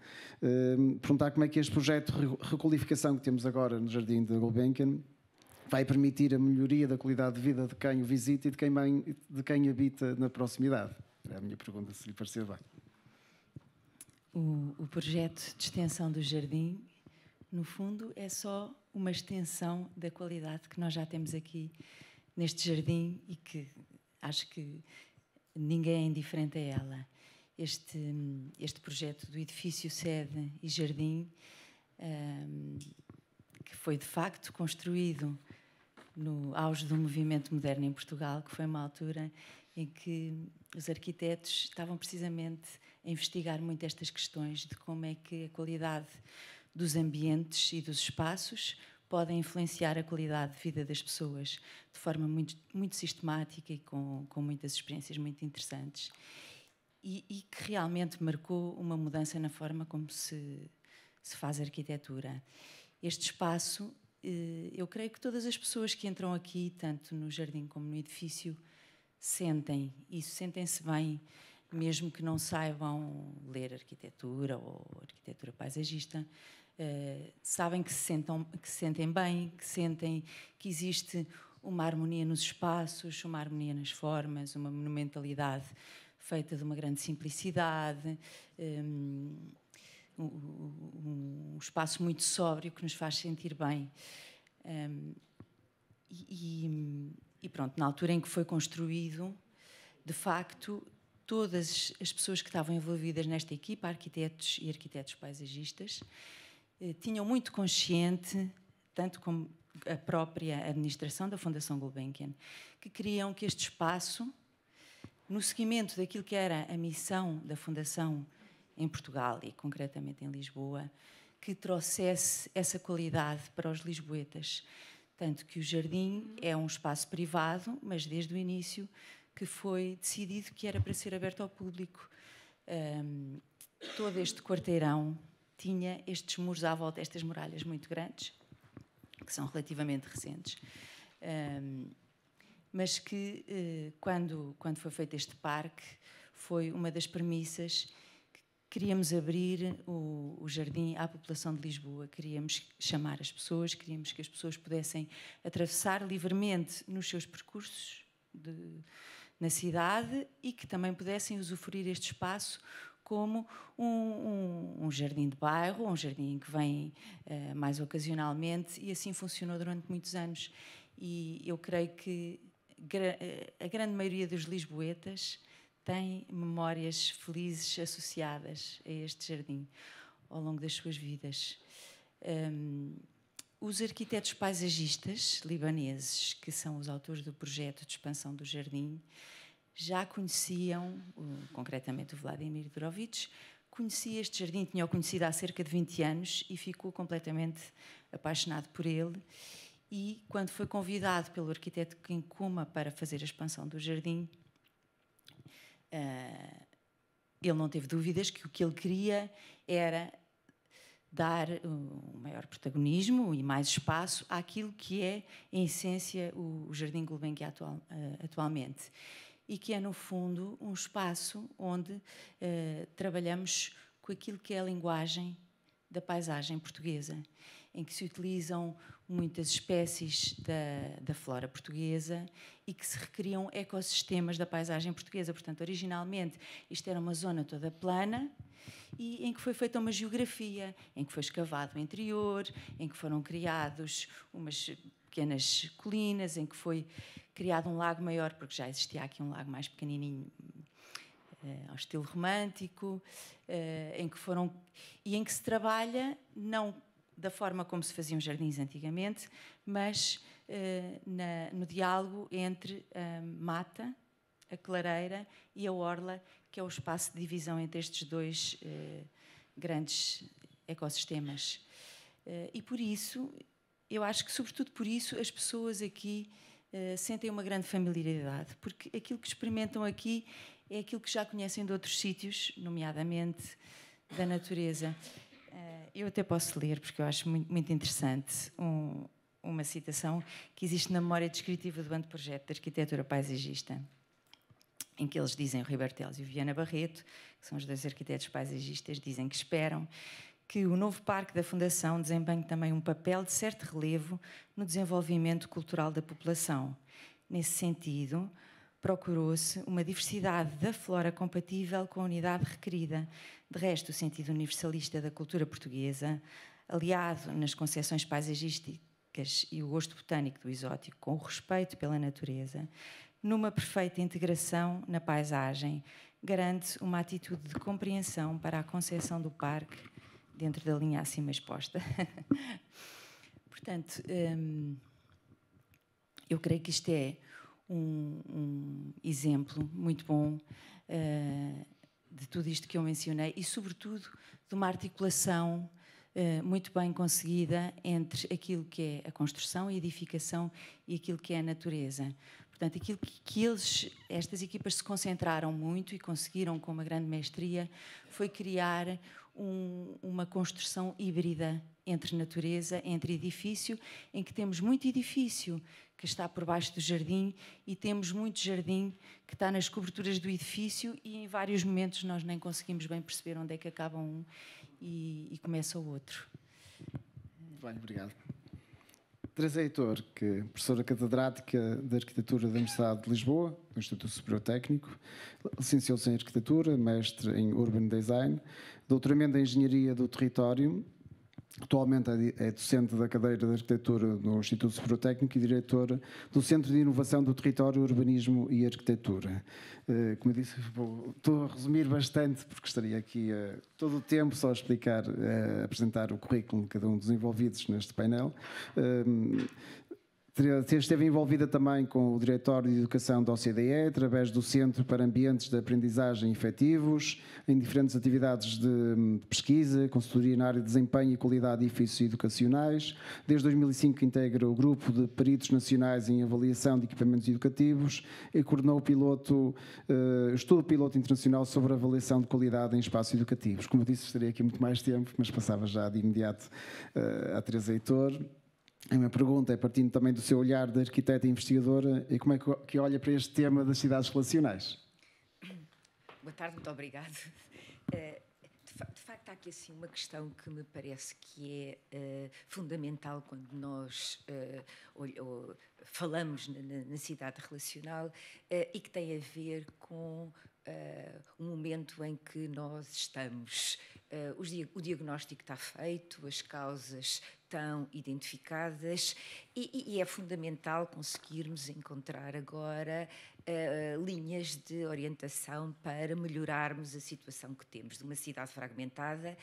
Perguntar como é que este projeto de requalificação que temos agora no Jardim de Gulbenkian vai permitir a melhoria da qualidade de vida de quem o visita e de quem habita na proximidade. É a minha pergunta, se lhe parecer bem. O projeto de extensão do jardim, no fundo, é só uma extensão da qualidade que nós já temos aqui neste jardim e que acho que ninguém é indiferente a ela. Este projeto do edifício sede e jardim, que foi de facto construído no auge do movimento moderno em Portugal, que foi uma altura em que os arquitetos estavam precisamente a investigar muito estas questões de como é que a qualidade dos ambientes e dos espaços podem influenciar a qualidade de vida das pessoas de forma muito, muito sistemática e com muitas experiências muito interessantes. E que realmente marcou uma mudança na forma como se faz arquitetura. Este espaço, eu creio que todas as pessoas que entram aqui, tanto no jardim como no edifício, sentem-se bem, mesmo que não saibam ler arquitetura ou arquitetura paisagista, sabem que se sentem bem, que sentem que existe uma harmonia nos espaços, uma harmonia nas formas, uma monumentalidade feita de uma grande simplicidade, um espaço muito sóbrio que nos faz sentir bem. E pronto, na altura em que foi construído, de facto, todas as pessoas que estavam envolvidas nesta equipa, arquitetos e arquitetos paisagistas, tinham muito consciente, tanto como a própria administração da Fundação Gulbenkian, que queriam que este espaço, no seguimento daquilo que era a missão da Fundação em Portugal e concretamente em Lisboa, que trouxesse essa qualidade para os lisboetas. Tanto que o jardim é um espaço privado, mas desde o início que foi decidido que era para ser aberto ao público. Todo este quarteirão tinha estes muros à volta, estas muralhas muito grandes, que são relativamente recentes. Mas que, quando foi feito este parque, foi uma das premissas que queríamos abrir o jardim à população de Lisboa. Queríamos chamar as pessoas, queríamos que as pessoas pudessem atravessar livremente nos seus percursos na cidade e que também pudessem usufruir este espaço como um jardim de bairro, um jardim que vem mais ocasionalmente, e assim funcionou durante muitos anos. E eu creio que a grande maioria dos lisboetas tem memórias felizes associadas a este jardim ao longo das suas vidas. Os arquitetos paisagistas libaneses, que são os autores do projeto de expansão do jardim, já conheciam, concretamente o Vladimir Dorovic, conhecia este jardim, tinha-o conhecido há cerca de 20 anos e ficou completamente apaixonado por ele. E quando foi convidado pelo arquiteto Kinkuma para fazer a expansão do jardim, ele não teve dúvidas que o que ele queria era dar um maior protagonismo e mais espaço àquilo que é, em essência, o Jardim Gulbenkian atualmente. E que é, no fundo, um espaço onde trabalhamos com aquilo que é a linguagem da paisagem portuguesa, em que se utilizam muitas espécies da flora portuguesa e que se recriam ecossistemas da paisagem portuguesa. Portanto, originalmente, isto era uma zona toda plana e em que foi feita uma geografia, em que foi escavado o interior, em que foram criados umas pequenas colinas, em que foi criado um lago maior, porque já existia aqui um lago mais pequenininho, ao estilo romântico, em que se trabalha não da forma como se faziam jardins antigamente, mas no diálogo entre a mata, a clareira e a orla, que é o espaço de divisão entre estes dois grandes ecossistemas. E por isso, eu acho que, sobretudo por isso, as pessoas aqui sentem uma grande familiaridade, porque aquilo que experimentam aqui é aquilo que já conhecem de outros sítios, nomeadamente da natureza. Eu até posso ler, porque eu acho muito, muito interessante, uma citação que existe na memória descritiva do anteprojeto de arquitetura paisagista, em que eles dizem, o Rui Bartelos e o Viana Barreto, que são os dois arquitetos paisagistas, dizem que esperam que o novo parque da Fundação desempenhe também um papel de certo relevo no desenvolvimento cultural da população. Nesse sentido, procurou-se uma diversidade da flora compatível com a unidade requerida. De resto, o sentido universalista da cultura portuguesa, aliado nas concepções paisagísticas e o gosto botânico do exótico, com o respeito pela natureza, numa perfeita integração na paisagem, garante uma atitude de compreensão para a concepção do parque dentro da linha acima exposta. Portanto, eu creio que isto é um exemplo muito bom de tudo isto que eu mencionei e, sobretudo, de uma articulação muito bem conseguida entre aquilo que é a construção e a edificação e aquilo que é a natureza. Portanto, aquilo que estas equipas se concentraram muito e conseguiram com uma grande mestria foi criar uma construção híbrida entre natureza, entre edifício, em que temos muito edifício que está por baixo do jardim e temos muito jardim que está nas coberturas do edifício e em vários momentos nós nem conseguimos bem perceber onde é que acaba um e começa o outro. Bem, obrigado. Teresa Heitor, que é professora catedrática de Arquitetura da Universidade de Lisboa, do Instituto Superior Técnico, licenciou-se em Arquitetura, mestre em Urban Design, doutoramento em Engenharia do Território, atualmente é docente da cadeira de Arquitetura no Instituto Superior Técnico e diretora do Centro de Inovação do Território, Urbanismo e Arquitetura. Como eu disse, estou a resumir bastante, porque estaria aqui todo o tempo só a explicar, a apresentar o currículo de cada um dos envolvidos neste painel. Esteve envolvida também com o Diretório de Educação da OCDE, através do Centro para Ambientes de Aprendizagem Efetivos, em diferentes atividades de pesquisa, consultoria na área de desempenho e qualidade de edifícios educacionais. Desde 2005 integra o Grupo de Peritos Nacionais em Avaliação de Equipamentos Educativos e coordenou o Estudo Piloto Internacional sobre Avaliação de Qualidade em Espaços Educativos. Como eu disse, estaria aqui muito mais tempo, mas passava já de imediato à Teresa Heitor. A minha pergunta é, partindo também do seu olhar de arquiteta e investigadora, e como é que olha para este tema das cidades relacionais? Boa tarde, muito obrigado. De facto, há aqui assim uma questão que me parece que é fundamental quando nós falamos na cidade relacional e que tem a ver com o momento em que nós estamos. O diagnóstico está feito, as causas estão identificadas e é fundamental conseguirmos encontrar agora linhas de orientação para melhorarmos a situação que temos de uma cidade fragmentada,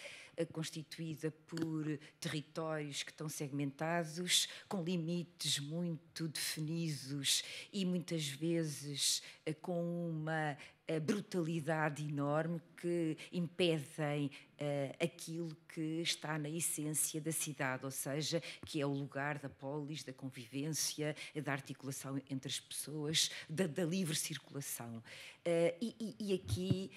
constituída por territórios que estão segmentados, com limites muito definidos e muitas vezes com uma brutalidade enorme que impedem aquilo que está na essência da cidade, ou seja, que é o lugar da polis, da convivência, da articulação entre as pessoas, da livre circulação. E aqui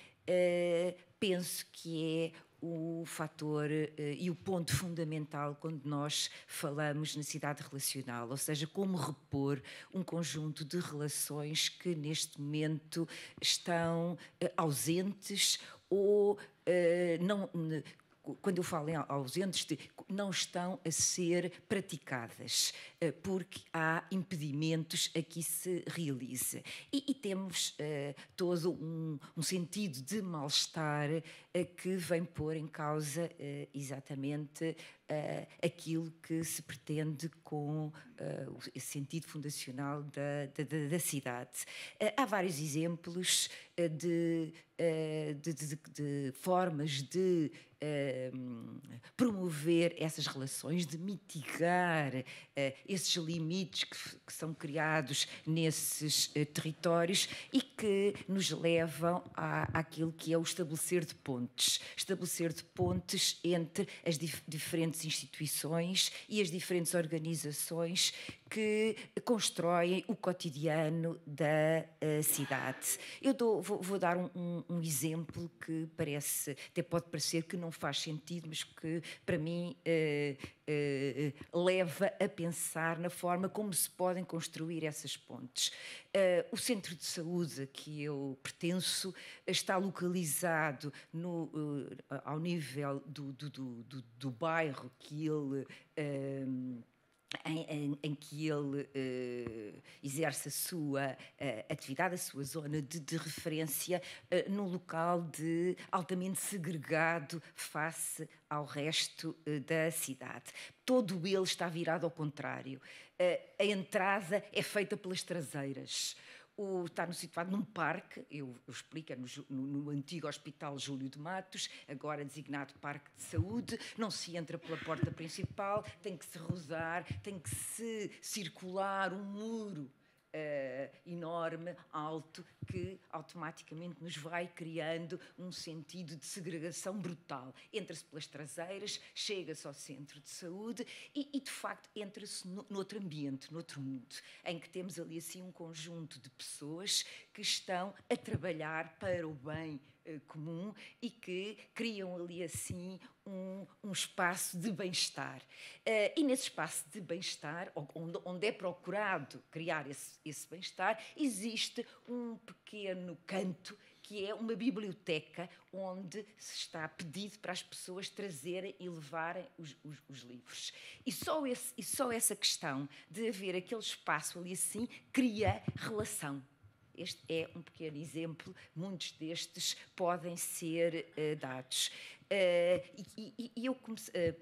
penso que é o fator e o ponto fundamental quando nós falamos na cidade relacional, ou seja, como repor um conjunto de relações que neste momento estão ausentes ou não. Quando eu falo em ausentes, não estão a ser praticadas, porque há impedimentos a que se realize. E temos todo um sentido de mal-estar que vem pôr em causa exatamente aquilo que se pretende com o sentido fundacional da cidade. Há vários exemplos de formas de promover essas relações, de mitigar esses limites que são criados nesses territórios e que nos levam àquilo que é o estabelecer de pontes entre as diferentes instituições e as diferentes organizações que constroem o cotidiano da cidade. Vou dar um exemplo que até pode parecer que não faz sentido, mas que para mim leva a pensar na forma como se podem construir essas pontes. O centro de saúde a que eu pertenço está localizado ao nível do bairro que ele em que ele exerce a sua atividade, a sua zona de referência, num local altamente segregado face ao resto da cidade. Todo ele está virado ao contrário. A entrada é feita pelas traseiras. Está situado num parque, eu explico, é no antigo Hospital Júlio de Matos, agora designado Parque de Saúde. Não se entra pela porta principal, tem que se rodar, tem que se circular um muro enorme, alto, que automaticamente nos vai criando um sentido de segregação brutal. Entra-se pelas traseiras, chega-se ao centro de saúde e de facto, entra-se noutro ambiente, noutro mundo, em que temos ali assim um conjunto de pessoas que estão a trabalhar para o bem comum e que criam ali assim um espaço de bem-estar. E nesse espaço de bem-estar, onde é procurado criar esse bem-estar, existe um pequeno canto que é uma biblioteca onde se está pedido para as pessoas trazerem e levarem os livros. E só essa questão de haver aquele espaço ali assim cria relação. Este é um pequeno exemplo, muitos destes podem ser dados. E eu comecei,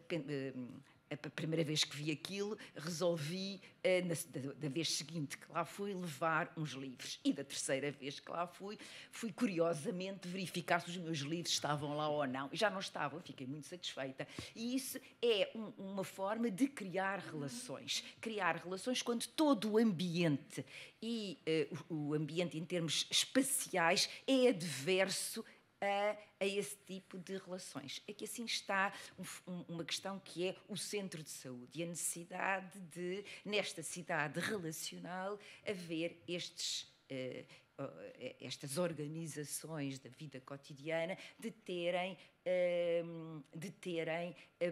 a primeira vez que vi aquilo, resolvi, da vez seguinte que lá fui, levar uns livros. E da terceira vez que lá fui curiosamente verificar se os meus livros estavam lá ou não. E já não estavam, fiquei muito satisfeita. E isso é uma forma de criar relações. Criar relações quando todo o ambiente e o ambiente em termos espaciais é adverso a esse tipo de relações. É que assim está uma questão que é o centro de saúde e a necessidade de, nesta cidade relacional, haver estas organizações da vida cotidiana de terem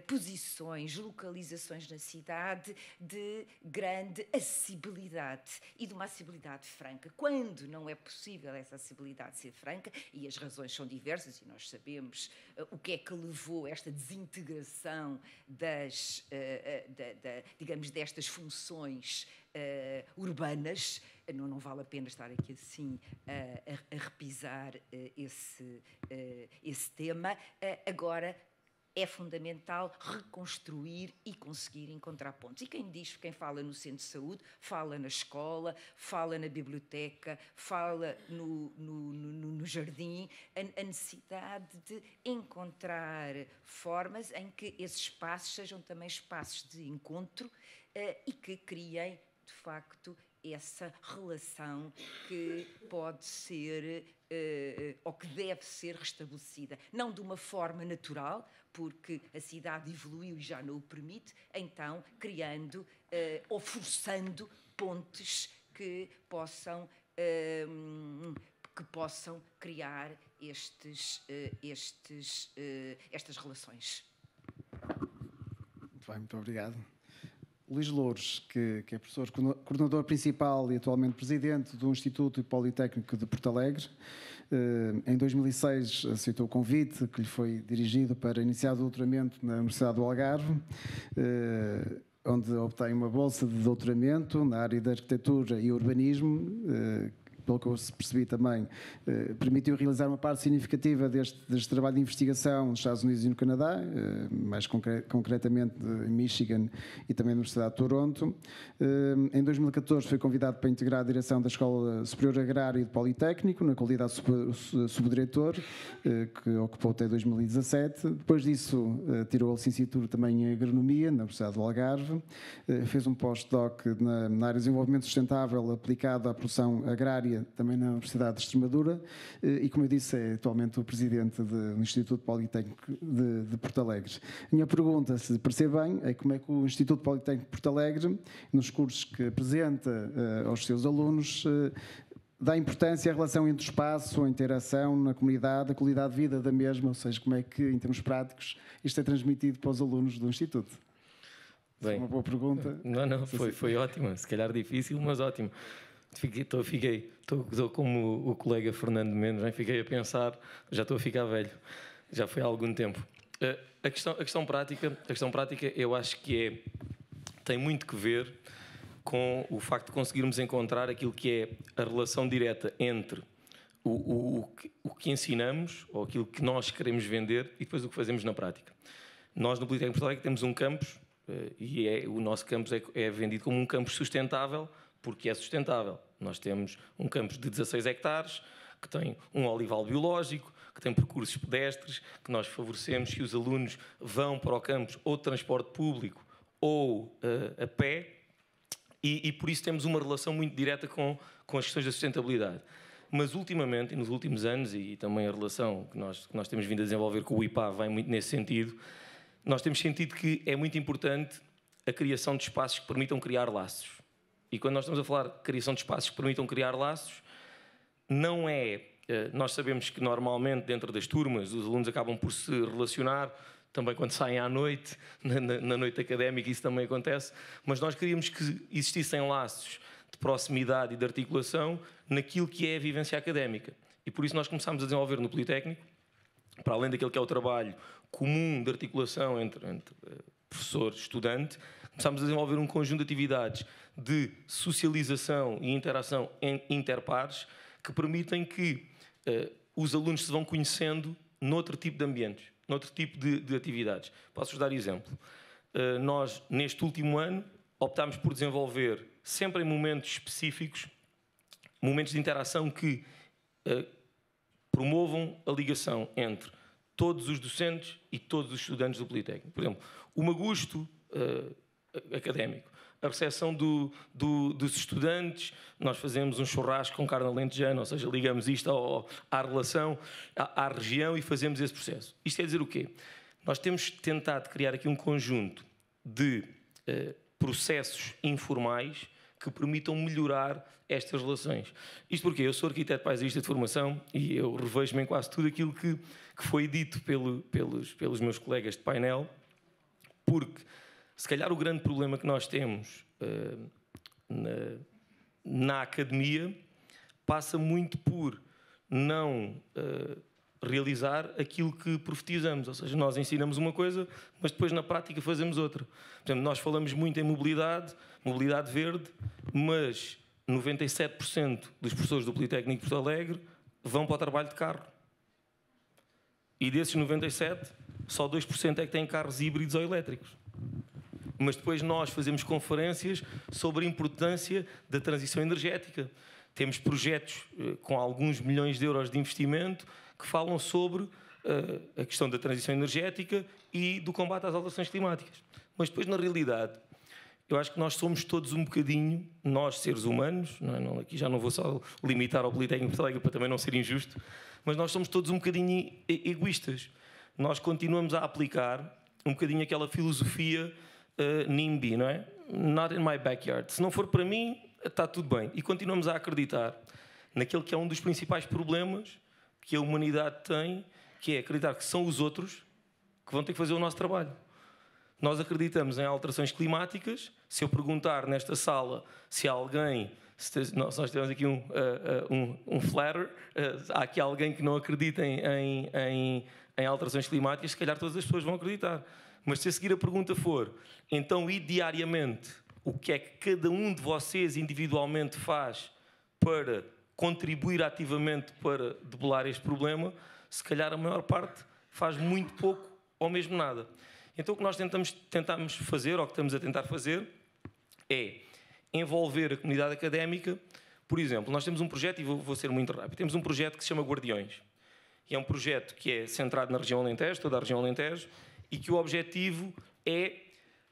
posições, localizações na cidade de grande acessibilidade e de uma acessibilidade franca. Quando não é possível essa acessibilidade ser franca, e as razões são diversas, e nós sabemos o que é que levou a esta desintegração digamos, destas funções urbanas, não vale a pena estar aqui assim a repisar esse tema. Agora, é fundamental reconstruir e conseguir encontrar pontos. E quem fala no centro de saúde, fala na escola, fala na biblioteca, fala no jardim, a necessidade de encontrar formas em que esses espaços sejam também espaços de encontro e que criem, de facto, essa relação que pode ser ou que deve ser restabelecida. Não de uma forma natural, porque a cidade evoluiu e já não o permite, então criando ou forçando pontes que possam criar estas relações. Muito bem, muito obrigado. Luís Louros, que é professor coordenador principal e atualmente presidente do Instituto Politécnico de Porto Alegre. Em 2006 aceitou o convite que lhe foi dirigido para iniciar o doutoramento na Universidade do Algarve, onde obtém uma bolsa de doutoramento na área de arquitetura e urbanismo, pelo que eu percebi também, permitiu realizar uma parte significativa deste trabalho de investigação nos Estados Unidos e no Canadá, mais concretamente em Michigan e também na Universidade de Toronto. Em 2014 foi convidado para integrar a direção da Escola Superior Agrária e do Politécnico, na qualidade de subdiretor, que ocupou até 2017. Depois disso, tirou a licenciatura também em Agronomia, na Universidade do Algarve. Fez um pós-doc na área de desenvolvimento sustentável aplicado à produção agrária, também na Universidade de Extremadura, e, como eu disse, é atualmente o presidente do Instituto Politécnico de Porto Alegre. A minha pergunta, se percebe bem, é como é que o Instituto Politécnico de Porto Alegre, nos cursos que apresenta aos seus alunos, dá importância à relação entre o espaço, a interação na comunidade, a qualidade de vida da mesma, ou seja, como é que, em termos práticos, isto é transmitido para os alunos do Instituto? Bem, uma boa pergunta. Não, foi ótima, se calhar difícil, mas ótimo. Estou como o colega Fernando Mendes, fiquei a pensar, já estou a ficar velho, já foi há algum tempo. A questão prática, eu acho que tem muito que ver com o facto de conseguirmos encontrar aquilo que é a relação direta entre o que ensinamos, ou aquilo que nós queremos vender, e depois o que fazemos na prática. Nós, no Politécnico de Porto Alegre, temos um campus, e o nosso campus é vendido como um campus sustentável, porque é sustentável. Nós temos um campus de 16 hectares, que tem um olival biológico, que tem percursos pedestres, que nós favorecemos que os alunos vão para o campus ou de transporte público ou a pé, e por isso temos uma relação muito direta com as questões da sustentabilidade. Mas ultimamente, e nos últimos anos, e também a relação que nós temos vindo a desenvolver com o IPA vai muito nesse sentido, nós temos sentido que é muito importante a criação de espaços que permitam criar laços. E quando nós estamos a falar de criação de espaços que permitam criar laços, não é... Nós sabemos que normalmente dentro das turmas os alunos acabam por se relacionar, também quando saem à noite, na noite académica isso também acontece, mas nós queríamos que existissem laços de proximidade e de articulação naquilo que é a vivência académica. E por isso nós começámos a desenvolver no Politécnico, para além daquele que é o trabalho comum de articulação entre professor e estudante, começámos a desenvolver um conjunto de atividades de socialização e interação interpares que permitem que os alunos se vão conhecendo noutro tipo de ambientes, noutro tipo de atividades. Posso-vos dar exemplo. Nós, neste último ano, optámos por desenvolver, sempre em momentos específicos, momentos de interação que promovam a ligação entre todos os docentes e todos os estudantes do Politécnico. Por exemplo, o magusto académico, a recepção dos estudantes, nós fazemos um churrasco com carne alentejana, ou seja, ligamos isto à relação, à região e fazemos esse processo. Isto quer dizer o quê? Nós temos tentado criar aqui um conjunto de processos informais que permitam melhorar estas relações. Isto porque eu sou arquiteto paisagista de formação e eu revejo-me em quase tudo aquilo que foi dito pelos meus colegas de painel, porque se calhar o grande problema que nós temos na academia passa muito por não realizar aquilo que profetizamos, ou seja, nós ensinamos uma coisa, mas depois na prática fazemos outra. Por exemplo, nós falamos muito em mobilidade verde, mas 97% dos professores do Politécnico de Porto Alegre vão para o trabalho de carro. E desses 97%, só 2% é que têm carros híbridos ou elétricos. Mas depois nós fazemos conferências sobre a importância da transição energética. Temos projetos com alguns milhões de euros de investimento que falam sobre a questão da transição energética e do combate às alterações climáticas. Mas depois, na realidade, eu acho que nós somos todos um bocadinho, nós seres humanos, não, aqui já não vou só limitar ao Politécnico de Porto Alegre para também não ser injusto, mas nós somos todos um bocadinho egoístas. Nós continuamos a aplicar um bocadinho aquela filosofia NIMBY, não é? Not in my backyard. Se não for para mim, está tudo bem. E continuamos a acreditar naquele que é um dos principais problemas que a humanidade tem, que é acreditar que são os outros que vão ter que fazer o nosso trabalho. Nós acreditamos em alterações climáticas. Se eu perguntar nesta sala se há alguém... Nós temos aqui um flatter, há aqui alguém que não acredita em alterações climáticas, se calhar todas as pessoas vão acreditar. Mas se a seguir a pergunta for, então, e diariamente, o que é que cada um de vocês individualmente faz para contribuir ativamente para debelar este problema, se calhar a maior parte faz muito pouco ou mesmo nada. Então o que nós tentamos fazer, ou que estamos a tentar fazer, é envolver a comunidade académica. Por exemplo, nós temos um projeto, e vou ser muito rápido, temos um projeto que se chama Guardiões. E é um projeto que é centrado na região Alentejo, toda a região Alentejo, e que o objetivo é,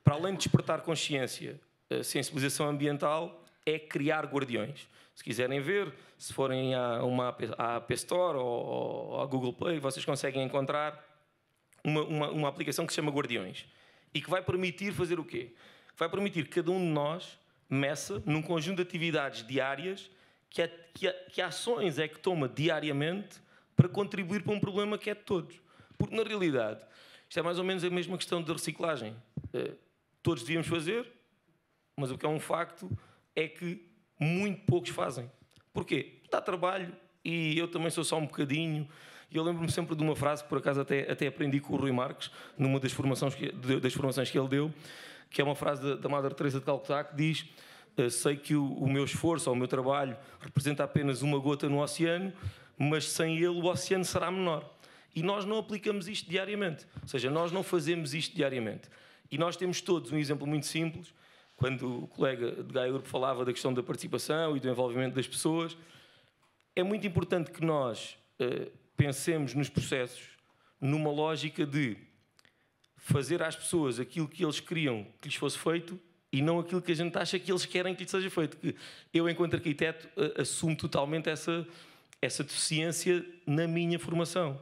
para além de despertar consciência, sensibilização ambiental, é criar guardiões. Se quiserem ver, se forem à App Store ou à Google Play, vocês conseguem encontrar uma aplicação que se chama Guardiões e que vai permitir fazer o quê? Vai permitir que cada um de nós meça num conjunto de atividades diárias que ações é que toma diariamente para contribuir para um problema que é de todos. Porque, na realidade, isto é mais ou menos a mesma questão de reciclagem. Todos devíamos fazer, mas o que é um facto é que muito poucos fazem. Porquê? Dá trabalho e eu também sou só um bocadinho. E eu lembro-me sempre de uma frase que, por acaso, até aprendi com o Rui Marques, numa das formações que ele deu, que é uma frase da Madre Teresa de Calcutá, que diz: sei que o meu esforço ou o meu trabalho representa apenas uma gota no oceano, mas sem ele o oceano será menor. E nós não aplicamos isto diariamente. Ou seja, nós não fazemos isto diariamente. E nós temos todos um exemplo muito simples. Quando o colega de Gaia Urbe falava da questão da participação e do envolvimento das pessoas, é muito importante que nós pensemos nos processos numa lógica de fazer às pessoas aquilo que eles queriam que lhes fosse feito e não aquilo que a gente acha que eles querem que lhes seja feito. Que eu, enquanto arquiteto, assumo totalmente essa deficiência na minha formação,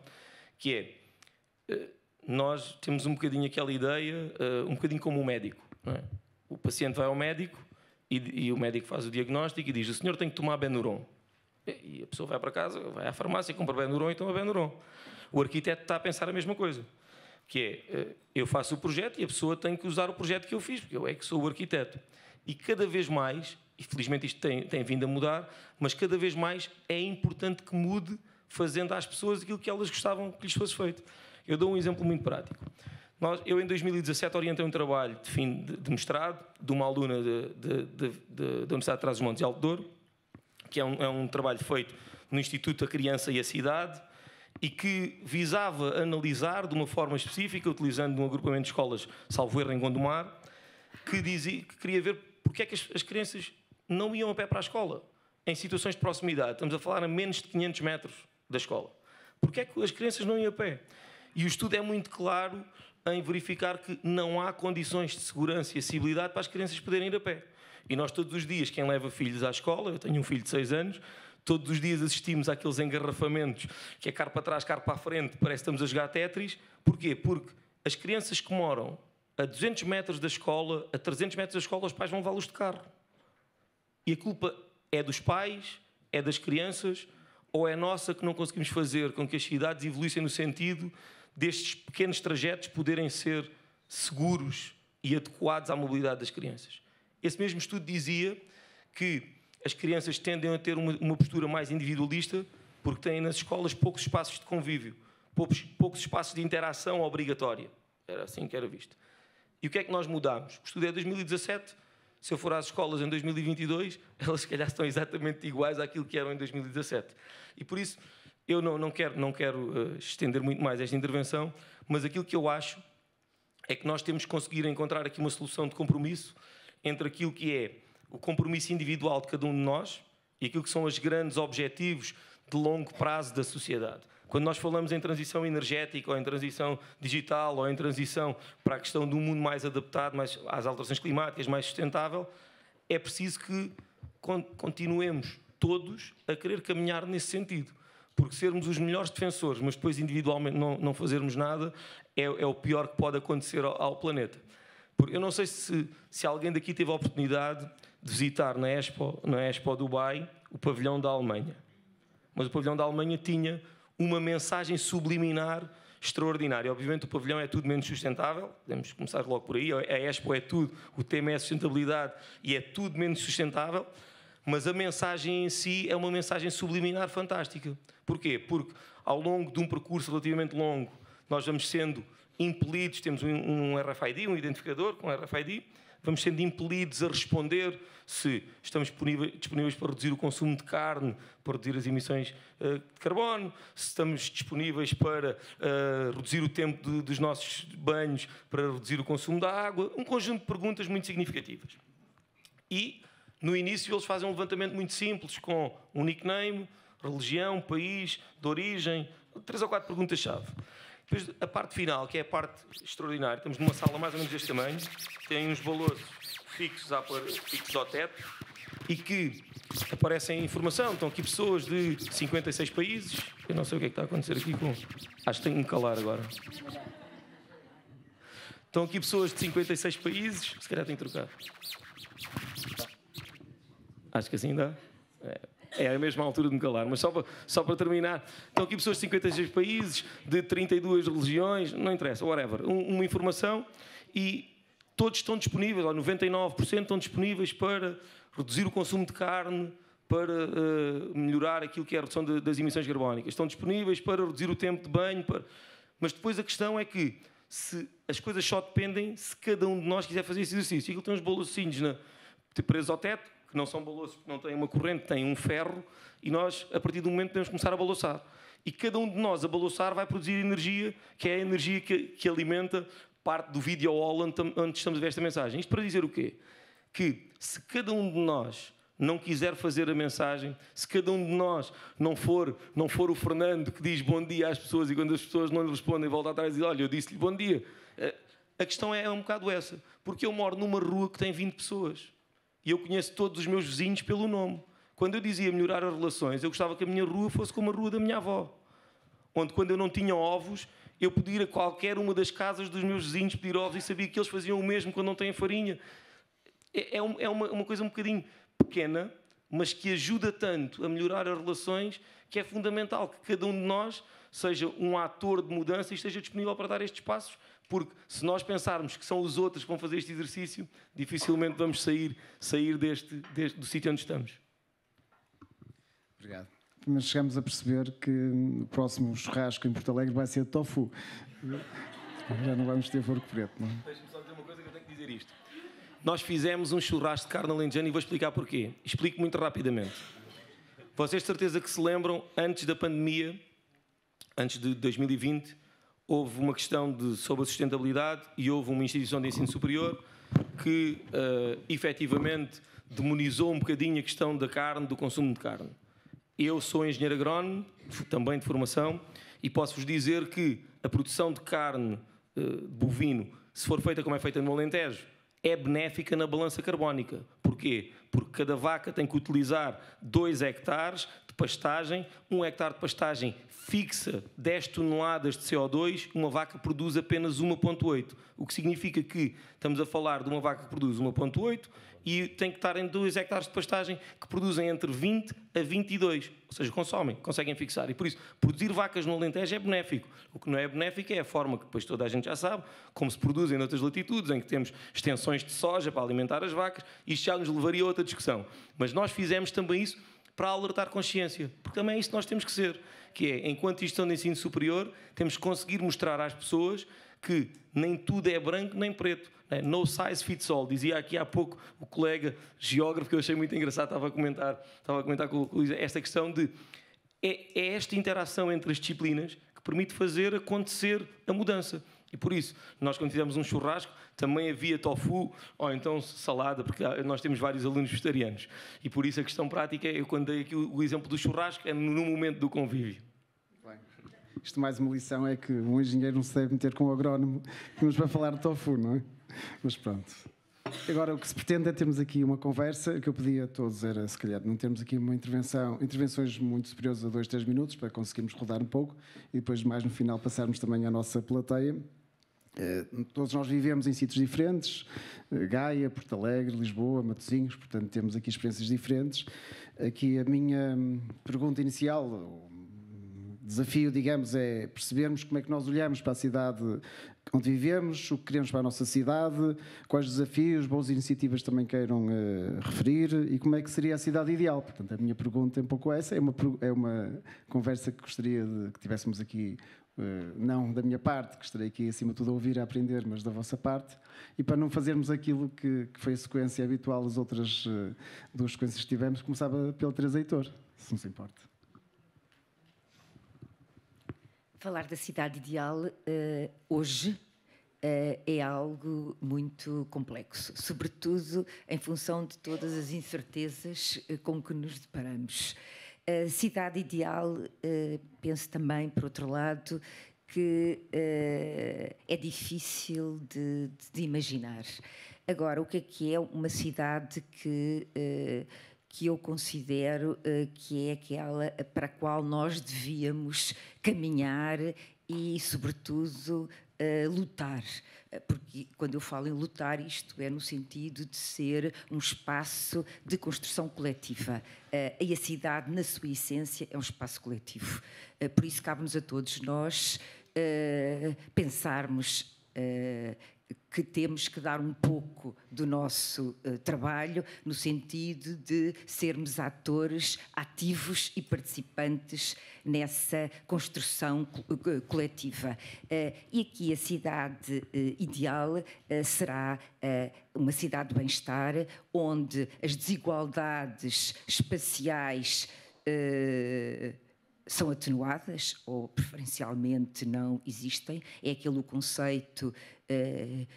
que é, nós temos um bocadinho aquela ideia, um bocadinho como um médico, não é? O paciente vai ao médico e o médico faz o diagnóstico e diz: o senhor tem que tomar Benuron. E a pessoa vai para casa, vai à farmácia, compra Benuron e toma Benuron. O arquiteto está a pensar a mesma coisa, que é, eu faço o projeto e a pessoa tem que usar o projeto que eu fiz, porque eu é que sou o arquiteto. E cada vez mais, e felizmente isto tem vindo a mudar, mas cada vez mais é importante que mude, fazendo às pessoas aquilo que elas gostavam que lhes fosse feito. Eu dou um exemplo muito prático. Eu, em 2017, orientei um trabalho de fim de mestrado de uma aluna da Universidade de Trás-os-Montes e Alto Douro, que é um trabalho feito no Instituto da Criança e a Cidade e que visava analisar de uma forma específica, utilizando um agrupamento de escolas, salvo erro, em Gondomar, que queria ver porque é que as crianças não iam a pé para a escola, em situações de proximidade. Estamos a falar a menos de 500 metros da escola. Porque é que as crianças não iam a pé? E o estudo é muito claro em verificar que não há condições de segurança e acessibilidade para as crianças poderem ir a pé. E nós todos os dias, quem leva filhos à escola, eu tenho um filho de 6 anos, todos os dias assistimos àqueles engarrafamentos, que é carro para trás, carro para a frente, parece que estamos a jogar Tetris. Porquê? Porque as crianças que moram a 200 metros da escola, a 300 metros da escola, os pais vão levá-los de carro. E a culpa é dos pais, é das crianças, ou é nossa que não conseguimos fazer com que as cidades evoluíssem no sentido destes pequenos trajetos poderem ser seguros e adequados à mobilidade das crianças? Esse mesmo estudo dizia que as crianças tendem a ter uma postura mais individualista porque têm nas escolas poucos espaços de convívio, poucos espaços de interação obrigatória. Era assim que era visto. E o que é que nós mudámos? O estudo é de 2017. Se eu for às escolas em 2022, elas se calhar estão exatamente iguais àquilo que eram em 2017. E por isso, eu não quero estender muito mais esta intervenção, mas aquilo que eu acho é que nós temos que conseguir encontrar aqui uma solução de compromisso entre aquilo que é o compromisso individual de cada um de nós e aquilo que são os grandes objetivos de longo prazo da sociedade. Quando nós falamos em transição energética, ou em transição digital, ou em transição para a questão de um mundo mais adaptado mais às alterações climáticas, mais sustentável, é preciso que continuemos todos a querer caminhar nesse sentido. Porque sermos os melhores defensores, mas depois individualmente não fazermos nada, é o pior que pode acontecer ao planeta. Porque eu não sei se alguém daqui teve a oportunidade de visitar na Expo Dubai o pavilhão da Alemanha. Mas o pavilhão da Alemanha tinha uma mensagem subliminar extraordinária. Obviamente o pavilhão é tudo menos sustentável, podemos começar logo por aí, a Expo é tudo, o tema é a sustentabilidade e é tudo menos sustentável, mas a mensagem em si é uma mensagem subliminar fantástica. Porquê? Porque ao longo de um percurso relativamente longo, nós vamos sendo impelidos, temos um RFID, um identificador com RFID, vamos sendo impelidos a responder se estamos disponíveis para reduzir o consumo de carne, para reduzir as emissões de carbono, se estamos disponíveis para reduzir o tempo dos nossos banhos, para reduzir o consumo da água, um conjunto de perguntas muito significativas. E, no início, eles fazem um levantamento muito simples, com um nickname, religião, país, de origem, 3 ou 4 perguntas-chave. Depois, a parte final, que é a parte extraordinária, estamos numa sala mais ou menos deste tamanho, tem uns valores fixos ao teto e que aparecem informação. Estão aqui pessoas de 56 países. Eu não sei o que é que está a acontecer aqui com... Acho que tenho que me calar agora. Estão aqui pessoas de 56 países. Se calhar tenho que trocar. Acho que assim dá. É a mesma altura de me calar, mas só para terminar, estão aqui pessoas de 56 países, de 32 religiões, não interessa, whatever. Uma informação e todos estão disponíveis, 99% estão disponíveis para reduzir o consumo de carne, para melhorar aquilo que é a redução das emissões carbónicas. Estão disponíveis para reduzir o tempo de banho, mas depois a questão é que as coisas só dependem se cada um de nós quiser fazer esse exercício. E aquilo tem uns balocinhos presos ao teto, que não são balouços porque não têm uma corrente, têm um ferro, e nós, a partir do momento, podemos começar a balouçar. E cada um de nós, a balouçar, vai produzir energia, que é a energia que alimenta parte do vídeo wall onde estamos a ver esta mensagem. Isto para dizer o quê? Que se cada um de nós não quiser fazer a mensagem, se cada um de nós não for o Fernando que diz bom dia às pessoas e quando as pessoas não lhe respondem, volta atrás e diz, olha, eu disse-lhe bom dia. A questão é um bocado essa. Porque eu moro numa rua que tem 20 pessoas. E eu conheço todos os meus vizinhos pelo nome. Quando eu dizia melhorar as relações, eu gostava que a minha rua fosse como a rua da minha avó. Onde, quando eu não tinha ovos, eu podia ir a qualquer uma das casas dos meus vizinhos pedir ovos e sabia que eles faziam o mesmo quando não têm farinha. É uma coisa um bocadinho pequena, mas que ajuda tanto a melhorar as relações, que é fundamental que cada um de nós seja um ator de mudança e esteja disponível para dar estes passos. Porque se nós pensarmos que são os outros que vão fazer este exercício, dificilmente vamos sair do sítio onde estamos. Obrigado. Mas chegamos a perceber que o próximo churrasco em Porto Alegre vai ser tofu. Já não vamos ter forco preto, não é? Deixa-me só dizer uma coisa que eu tenho que dizer isto. Nós fizemos um churrasco de carne alentejana e vou explicar porquê. Explico muito rapidamente. Vocês de certeza que se lembram, antes da pandemia, antes de 2020, houve uma questão sobre a sustentabilidade e houve uma instituição de ensino superior que, efetivamente, demonizou um bocadinho a questão da carne, do consumo de carne. Eu sou engenheiro agrónomo, também de formação, e posso-vos dizer que a produção de carne de bovino, se for feita como é feita no Alentejo, é benéfica na balança carbónica. Porquê? Porque cada vaca tem que utilizar 2 hectares de pastagem, 1 hectare de pastagem fixa 10 toneladas de CO2, uma vaca produz apenas 1,8. O que significa que estamos a falar de uma vaca que produz 1,8 e tem que estar em 2 hectares de pastagem que produzem entre 20 a 22. Ou seja, conseguem fixar. E por isso, produzir vacas no Alentejo é benéfico. O que não é benéfico é a forma que depois toda a gente já sabe, como se produzem noutras latitudes, em que temos extensões de soja para alimentar as vacas. Isto já nos levaria a outra discussão. Mas nós fizemos também isso para alertar consciência, porque também é isso que nós temos que ser, que é, enquanto estão no ensino superior, temos que conseguir mostrar às pessoas que nem tudo é branco nem preto. No size fits all. Dizia aqui há pouco o colega geógrafo, que eu achei muito engraçado, estava a comentar com o Luís, esta questão de é esta interação entre as disciplinas que permite fazer acontecer a mudança. E por isso, nós quando fizemos um churrasco, também havia tofu ou então salada, porque nós temos vários alunos vegetarianos. E por isso a questão prática, eu quando dei aqui o exemplo do churrasco, é no momento do convívio. Bem, isto mais uma lição é que um engenheiro não se deve meter com um agrónomo, mas para falar de tofu, não é? Mas pronto. Agora, o que se pretende é termos aqui uma conversa, que eu pedi a todos era, se calhar, não termos aqui uma intervenções muito superiores a 2, 3 minutos, para conseguirmos rodar um pouco, e depois, mais no final, passarmos também à nossa plateia. Todos nós vivemos em sítios diferentes, Gaia, Porto Alegre, Lisboa, Matosinhos, portanto temos aqui experiências diferentes. Aqui a minha pergunta inicial, o desafio, digamos, é percebermos como é que nós olhamos para a cidade onde vivemos, o que queremos para a nossa cidade, quais desafios, boas iniciativas também queiram referir e como é que seria a cidade ideal. Portanto, a minha pergunta é um pouco essa, é uma conversa que gostaria de que tivéssemos aqui. Não da minha parte, que estarei aqui acima de tudo a ouvir e a aprender, mas da vossa parte, e para não fazermos aquilo que foi a sequência habitual das outras 2 sequências que tivemos, começava pelo Teresa Heitor, se não se importa. Falar da cidade ideal hoje é algo muito complexo, sobretudo em função de todas as incertezas com que nos deparamos. A cidade ideal, penso também, por outro lado, que é difícil de imaginar. Agora, o que é uma cidade que eu considero que é aquela para a qual nós devíamos caminhar e, sobretudo, lutar? Porque quando eu falo em lutar, isto é no sentido de ser um espaço de construção coletiva. E a cidade, na sua essência, é um espaço coletivo. Por isso, cabe-nos a todos nós pensarmos que temos que dar um pouco do nosso trabalho no sentido de sermos atores ativos e participantes nessa construção coletiva. E aqui a cidade ideal será uma cidade de bem-estar, onde as desigualdades espaciais são atenuadas ou preferencialmente não existem. É aquele o conceito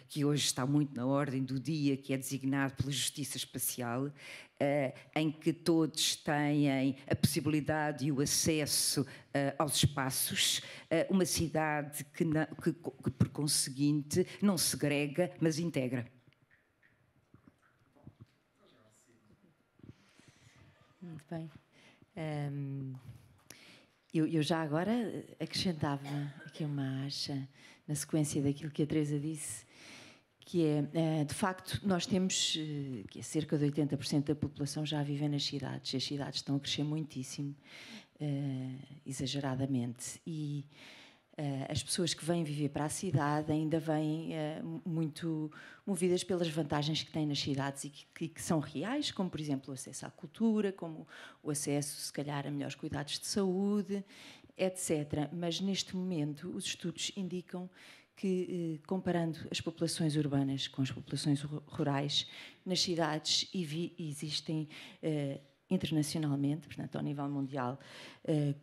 que hoje está muito na ordem do dia, que é designado pela justiça espacial, em que todos têm a possibilidade e o acesso aos espaços, uma cidade que, por conseguinte, não segrega, mas integra. Muito bem. Eu já agora acrescentava aqui uma acha na sequência daquilo que a Teresa disse, que é, de facto, nós temos que cerca de 80% da população já vive nas cidades. As cidades estão a crescer muitíssimo, exageradamente, e as pessoas que vêm viver para a cidade ainda vêm muito movidas pelas vantagens que têm nas cidades e que são reais, como, por exemplo, o acesso à cultura, como o acesso, se calhar, a melhores cuidados de saúde, etc. Mas, neste momento, os estudos indicam que, comparando as populações urbanas com as populações rurais, nas cidades existem internacionalmente, portanto, ao nível mundial,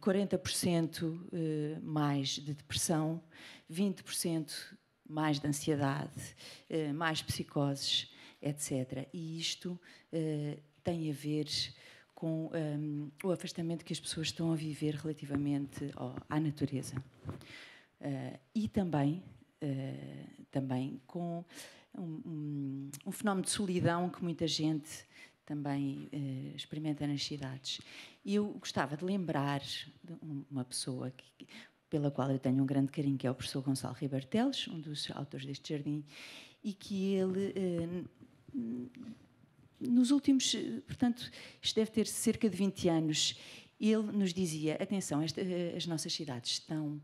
40% mais de depressão, 20% mais de ansiedade, mais psicoses, etc. E isto tem a ver com o afastamento que as pessoas estão a viver relativamente à natureza. E também com um fenómeno de solidão que muita gente também experimenta nas cidades. E eu gostava de lembrar de uma pessoa pela qual eu tenho um grande carinho, que é o professor Gonçalo Ribeiro Teles, um dos autores deste jardim, e que ele, nos últimos, portanto, isto deve ter cerca de 20 anos, ele nos dizia, atenção, as nossas cidades estão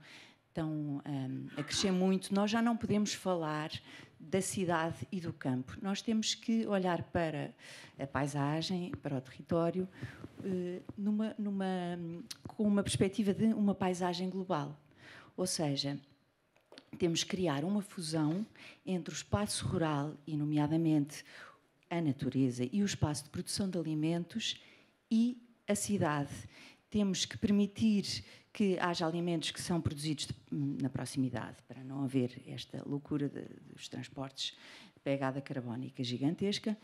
a crescer muito, nós já não podemos falar da cidade e do campo. Nós temos que olhar para a paisagem, para o território, com uma perspectiva de uma paisagem global. Ou seja, temos que criar uma fusão entre o espaço rural, e nomeadamente a natureza, e o espaço de produção de alimentos e a cidade. Temos que permitir que haja alimentos que são produzidos na proximidade, para não haver esta loucura dos transportes de pegada carbónica gigantesca,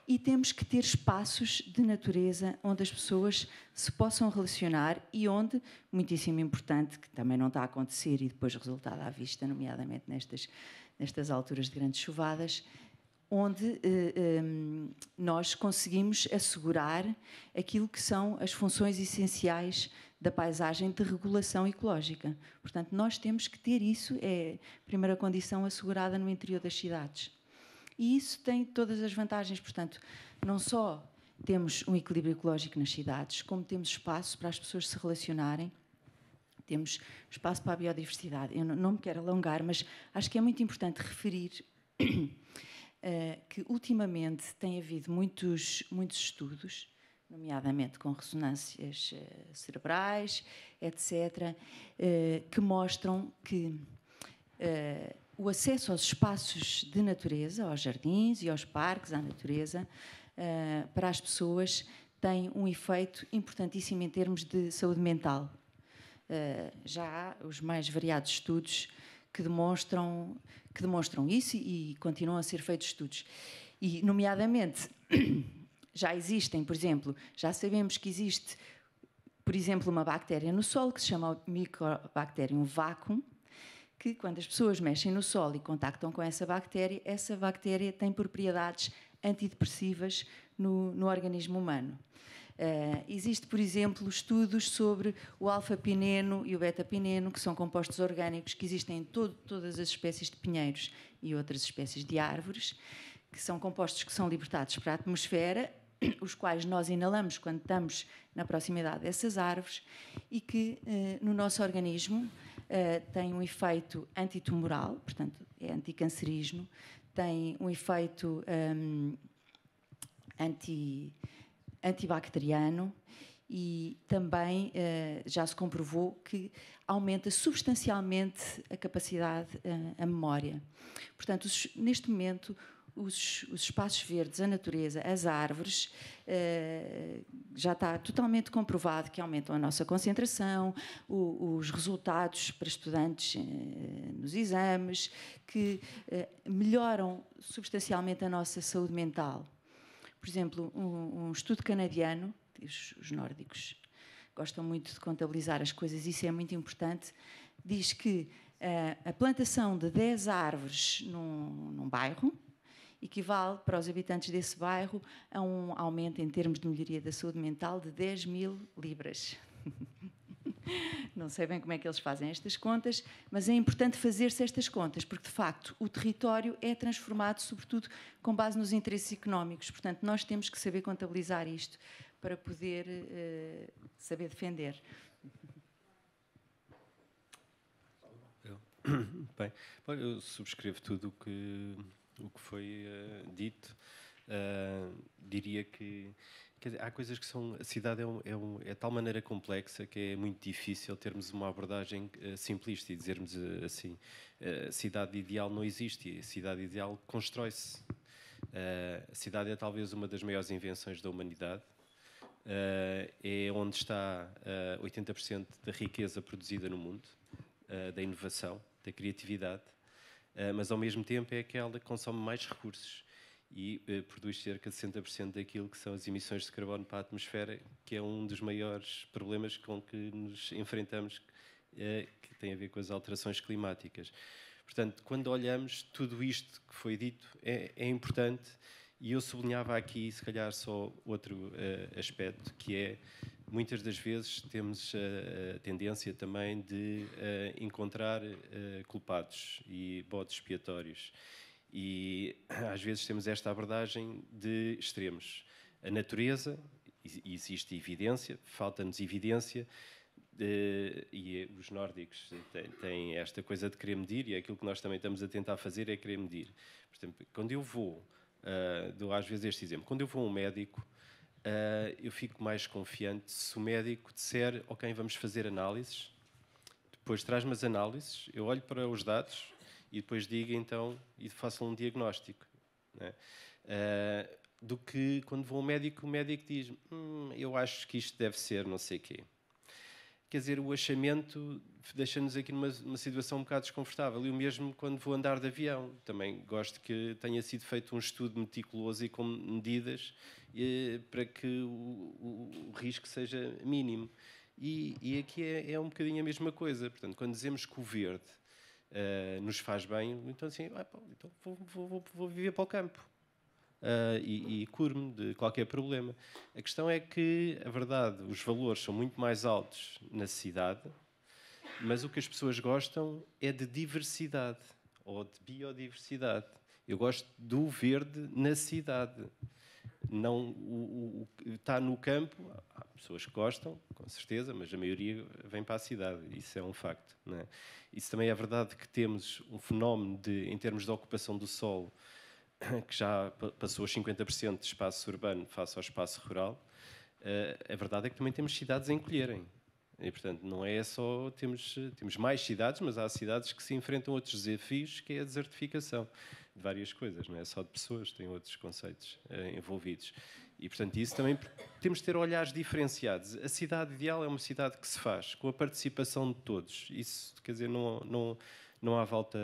e temos que ter espaços de natureza onde as pessoas se possam relacionar e onde, muitíssimo importante, que também não está a acontecer e depois resultado à vista, nomeadamente nestas alturas de grandes chuvadas, onde nós conseguimos assegurar aquilo que são as funções essenciais da paisagem de regulação ecológica. Portanto, nós temos que ter isso, é a primeira condição assegurada no interior das cidades. E isso tem todas as vantagens, portanto, não só temos um equilíbrio ecológico nas cidades, como temos espaço para as pessoas se relacionarem, temos espaço para a biodiversidade. Eu não me quero alongar, mas acho que é muito importante referir que ultimamente tem havido muitos estudos, nomeadamente com ressonâncias cerebrais, etc., que mostram que o acesso aos espaços de natureza, aos jardins e aos parques, à natureza, para as pessoas tem um efeito importantíssimo em termos de saúde mental. Já há os mais variados estudos que demonstram isso e continuam a ser feitos estudos. E, nomeadamente, já existem, por exemplo, já sabemos que existe, por exemplo, uma bactéria no solo que se chama Mycobacterium vacuum, que quando as pessoas mexem no solo e contactam com essa bactéria tem propriedades antidepressivas no organismo humano. Existe, por exemplo, estudos sobre o alfa-pineno e o beta-pineno, que são compostos orgânicos que existem em todas as espécies de pinheiros e outras espécies de árvores, que são compostos que são libertados para a atmosfera, os quais nós inalamos quando estamos na proximidade dessas árvores e que no nosso organismo tem um efeito antitumoral, portanto é anticancerígeno, tem um efeito antibacteriano e também já se comprovou que aumenta substancialmente a capacidade, a memória. Portanto, neste momento, os espaços verdes, a natureza, as árvores, já está totalmente comprovado que aumentam a nossa concentração, os resultados para estudantes nos exames, que melhoram substancialmente a nossa saúde mental. Por exemplo, um estudo canadiano, os nórdicos gostam muito de contabilizar as coisas, isso é muito importante, diz que a plantação de 10 árvores num bairro equivale para os habitantes desse bairro a um aumento em termos de melhoria da saúde mental de 10.000 libras. Não sei bem como é que eles fazem estas contas, mas é importante fazer-se estas contas, porque, de facto, o território é transformado, sobretudo, com base nos interesses económicos. Portanto, nós temos que saber contabilizar isto para poder saber defender. Bem, eu subscrevo tudo o que foi dito. Diria que quer dizer, há coisas que são... A cidade é de tal maneira complexa que é muito difícil termos uma abordagem simplista e dizermos assim, a cidade ideal não existe, a cidade ideal constrói-se. A cidade é talvez uma das maiores invenções da humanidade. É onde está 80% da riqueza produzida no mundo, da inovação, da criatividade, mas ao mesmo tempo é aquela que consome mais recursos e produz cerca de 60% daquilo que são as emissões de carbono para a atmosfera, que é um dos maiores problemas com que nos enfrentamos, que tem a ver com as alterações climáticas. Portanto, quando olhamos tudo isto que foi dito, é importante E eu sublinhava aqui, se calhar, só outro aspecto, que é, muitas das vezes temos a tendência também de encontrar culpados e bodes expiatórios. E às vezes temos esta abordagem de extremos. A natureza, existe evidência, falta-nos evidência, e os nórdicos têm esta coisa de querer medir, e é aquilo que nós também estamos a tentar fazer, é querer medir. Por exemplo, quando eu vou, dou às vezes este exemplo, quando eu vou a um médico, eu fico mais confiante se o médico disser, ok, vamos fazer análises, depois traz-me as análises, eu olho para os dados e depois digo então, e faço um diagnóstico, né? Do que quando vou ao médico, o médico diz, eu acho que isto deve ser não sei o quê. Quer dizer, o achamento deixa-nos aqui numa situação um bocado desconfortável. E o mesmo quando vou andar de avião. Também gosto que tenha sido feito um estudo meticuloso e com medidas para que o risco seja mínimo. E aqui é um bocadinho a mesma coisa. Portanto, quando dizemos que o verde nos faz bem, então assim, então vou viver para o campo. E curo-me de qualquer problema. A questão é que, a verdade, os valores são muito mais altos na cidade, mas o que as pessoas gostam é de diversidade, ou de biodiversidade. Eu gosto do verde na cidade. Não o está no campo, há pessoas que gostam, com certeza, mas a maioria vem para a cidade. Isso é um facto, não é? Isso também é verdade que temos um fenómeno, em termos de ocupação do solo, que já passou os 50% de espaço urbano face ao espaço rural. A verdade é que também temos cidades a encolherem. E, portanto, não é só... Temos mais cidades, mas há cidades que se enfrentam a outros desafios, que é a desertificação de várias coisas. Não é só de pessoas, tem outros conceitos envolvidos. E, portanto, isso também temos de ter olhares diferenciados. A cidade ideal é uma cidade que se faz com a participação de todos. Isso, quer dizer, não há volta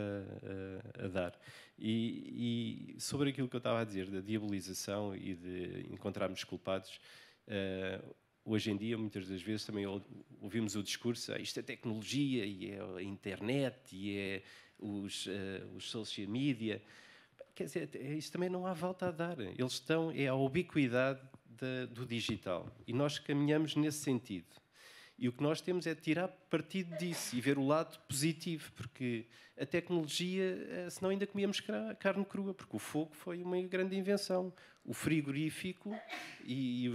a dar. E sobre aquilo que eu estava a dizer, da diabolização e de encontrarmos culpados, hoje em dia, muitas das vezes, também ouvimos o discurso, isto é tecnologia, e é a internet, e é os social media. Quer dizer, isto também não há volta a dar. Eles estão, é a ubiquidade do digital. E nós caminhamos nesse sentido. E o que nós temos é tirar partido disso e ver o lado positivo, porque a tecnologia, senão ainda comíamos carne crua, porque o fogo foi uma grande invenção. O frigorífico e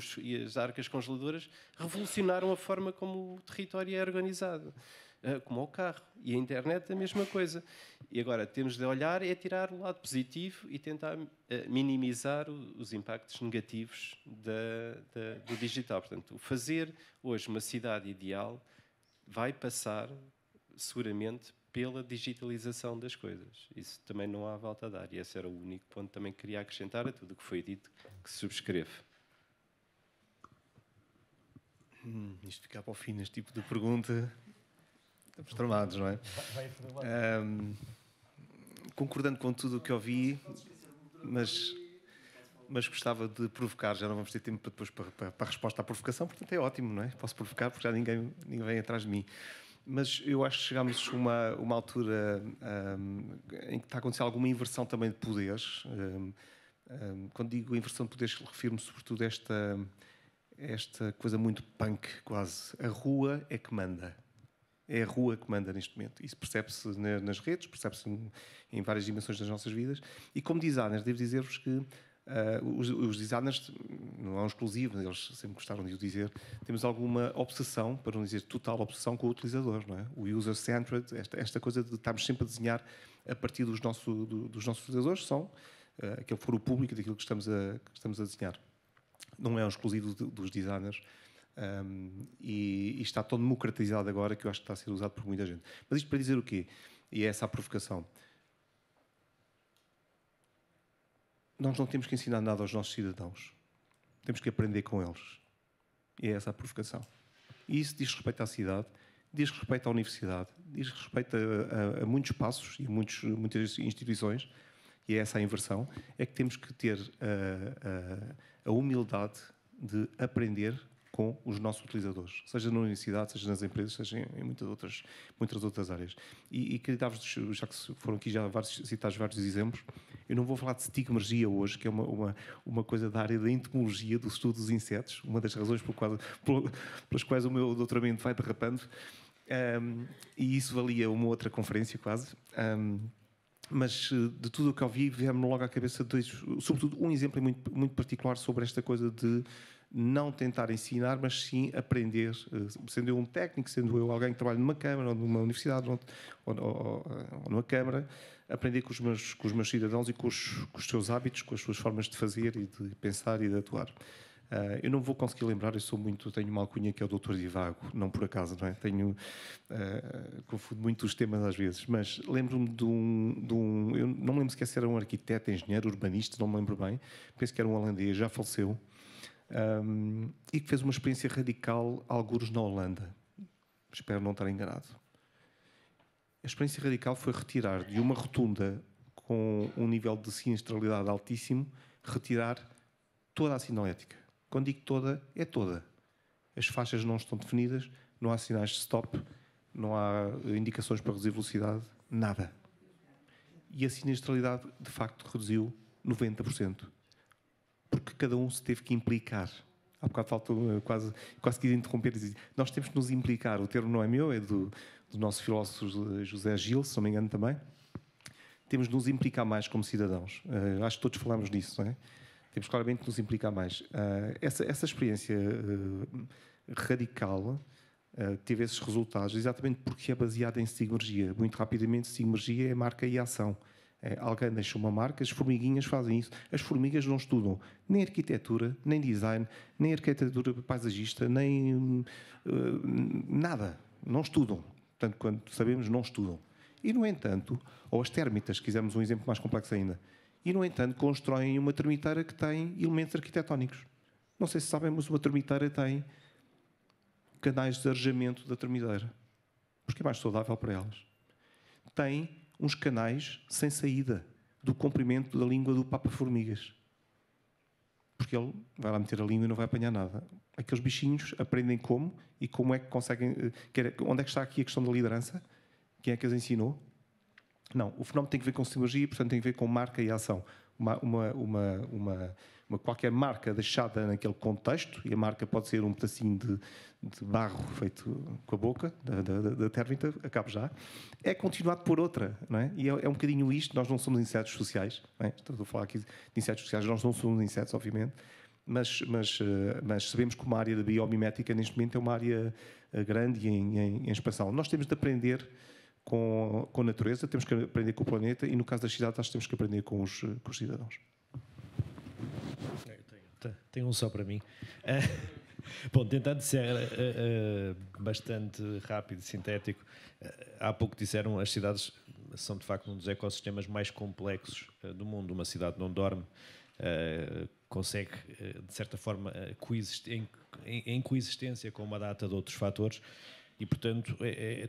as arcas congeladoras revolucionaram a forma como o território é organizado, como o carro. E a internet a mesma coisa. E agora temos de olhar é tirar o lado positivo e tentar minimizar os impactos negativos do digital. Portanto, fazer hoje uma cidade ideal vai passar seguramente pela digitalização das coisas. Isso também não há volta a dar. E esse era o único ponto que também queria acrescentar a tudo o que foi dito, que subscrevo. Isto ficar para o fim, neste tipo de pergunta, estamos tramados, não é? Concordando com tudo o que ouvi, mas gostava de provocar. Já não vamos ter tempo depois para a resposta à provocação, portanto é ótimo, não é? Posso provocar porque já ninguém vem atrás de mim. Mas eu acho que chegamos a uma altura em que está a acontecer alguma inversão também de poderes. Quando digo inversão de poderes, refiro-me sobretudo a esta coisa muito punk, quase. A rua é que manda. É a rua que manda neste momento. Isso percebe-se nas redes, percebe-se em várias dimensões das nossas vidas. E como designers, devo dizer-vos que os designers, não é um exclusivo, eles sempre gostaram de o dizer, temos alguma obsessão, para não dizer total obsessão, com o utilizador, não é? O user-centered, esta coisa de estarmos sempre a desenhar a partir dos nossos utilizadores, são aquele for o público daquilo que estamos a desenhar. Não é um exclusivo dos designers. E está tão democratizado agora que eu acho que está a ser usado por muita gente. Mas isto para dizer o quê? E é essa a provocação. Nós não temos que ensinar nada aos nossos cidadãos. Temos que aprender com eles. E é essa a provocação. E isso diz respeito à cidade, diz respeito à universidade, diz respeito a muitos espaços e muitas instituições, e é essa a inversão, é que temos que ter a humildade de aprender com os nossos utilizadores, seja na universidade, seja nas empresas, seja em muitas outras áreas. E queria dar-vos, já que foram aqui já citados vários exemplos, eu não vou falar de stigmergia hoje, que é uma coisa da área da entomologia, do estudo dos insetos, uma das razões pelas quais o meu doutoramento vai derrapando, e isso valia uma outra conferência quase. Mas de tudo o que ouvi, veio-me logo à cabeça sobretudo um exemplo muito, muito particular sobre esta coisa de não tentar ensinar, mas sim aprender, sendo eu um técnico, sendo eu alguém que trabalha numa câmara, ou numa universidade, ou numa câmara, aprender com os meus cidadãos e com os seus hábitos, com as suas formas de fazer e de pensar e de atuar. Eu não vou conseguir lembrar, tenho uma alcunha que é o Dr. Divago, não por acaso, não é? Confundo muito os temas às vezes, mas lembro-me eu não me lembro se era um arquiteto, engenheiro, urbanista, não me lembro bem, penso que era um holandês, já faleceu, e que fez uma experiência radical, algures na Holanda. Espero não estar enganado. A experiência radical foi retirar de uma rotunda com um nível de sinistralidade altíssimo, retirar toda a sinalética. Quando digo toda, é toda. As faixas não estão definidas, não há sinais de stop, não há indicações para reduzir velocidade, nada. E a sinistralidade, de facto, reduziu 90%. Porque cada um se teve que implicar. Há bocado faltou, quase quis interromper e dizer, nós temos que nos implicar. O termo não é meu, é do nosso filósofo José Gil, se não me engano também. Temos de nos implicar mais como cidadãos. Acho que todos falamos disso, não é? Temos claramente de nos implicar mais. Essa experiência radical teve esses resultados exatamente porque é baseada em stigmergia. Muito rapidamente, stigmergia é marca e ação. Alguém deixa uma marca, as formiguinhas fazem isso. As formigas não estudam nem arquitetura, nem design, nem arquitetura paisagista, nem nada. Não estudam. Portanto, quando sabemos, não estudam. E, no entanto, ou as térmitas, se quisermos um exemplo mais complexo ainda, e, no entanto, constroem uma termiteira que tem elementos arquitetónicos. Não sei se sabem, mas uma termiteira tem canais de arejamento da termiteira, porque é mais saudável para elas. Tem uns canais sem saída do comprimento da língua do papa-formigas, porque ele vai lá meter a língua e não vai apanhar nada. Aqueles bichinhos aprendem como e como é que conseguem... Onde é que está aqui a questão da liderança? Quem é que as ensinou? Não, o fenómeno tem que ver com sinergia, portanto tem que ver com marca e ação. Qualquer marca deixada naquele contexto, e a marca pode ser um pedacinho de barro feito com a boca da térmita, acabo já, é continuado por outra, não é? E é um bocadinho isto. Nós não somos insetos sociais, não é? Estou a falar aqui de insetos sociais, nós não somos insetos, obviamente, mas sabemos que uma área da biomimética neste momento é uma área grande e em expansão. Nós temos de aprender com a natureza, temos que aprender com o planeta, e no caso das cidades, acho que temos que aprender com os cidadãos. Tenho um só para mim. Bom, tentando ser bastante rápido e sintético, há pouco disseram, as cidades são de facto um dos ecossistemas mais complexos do mundo. Uma cidade não dorme, consegue de certa forma em coexistência com uma data de outros fatores, e portanto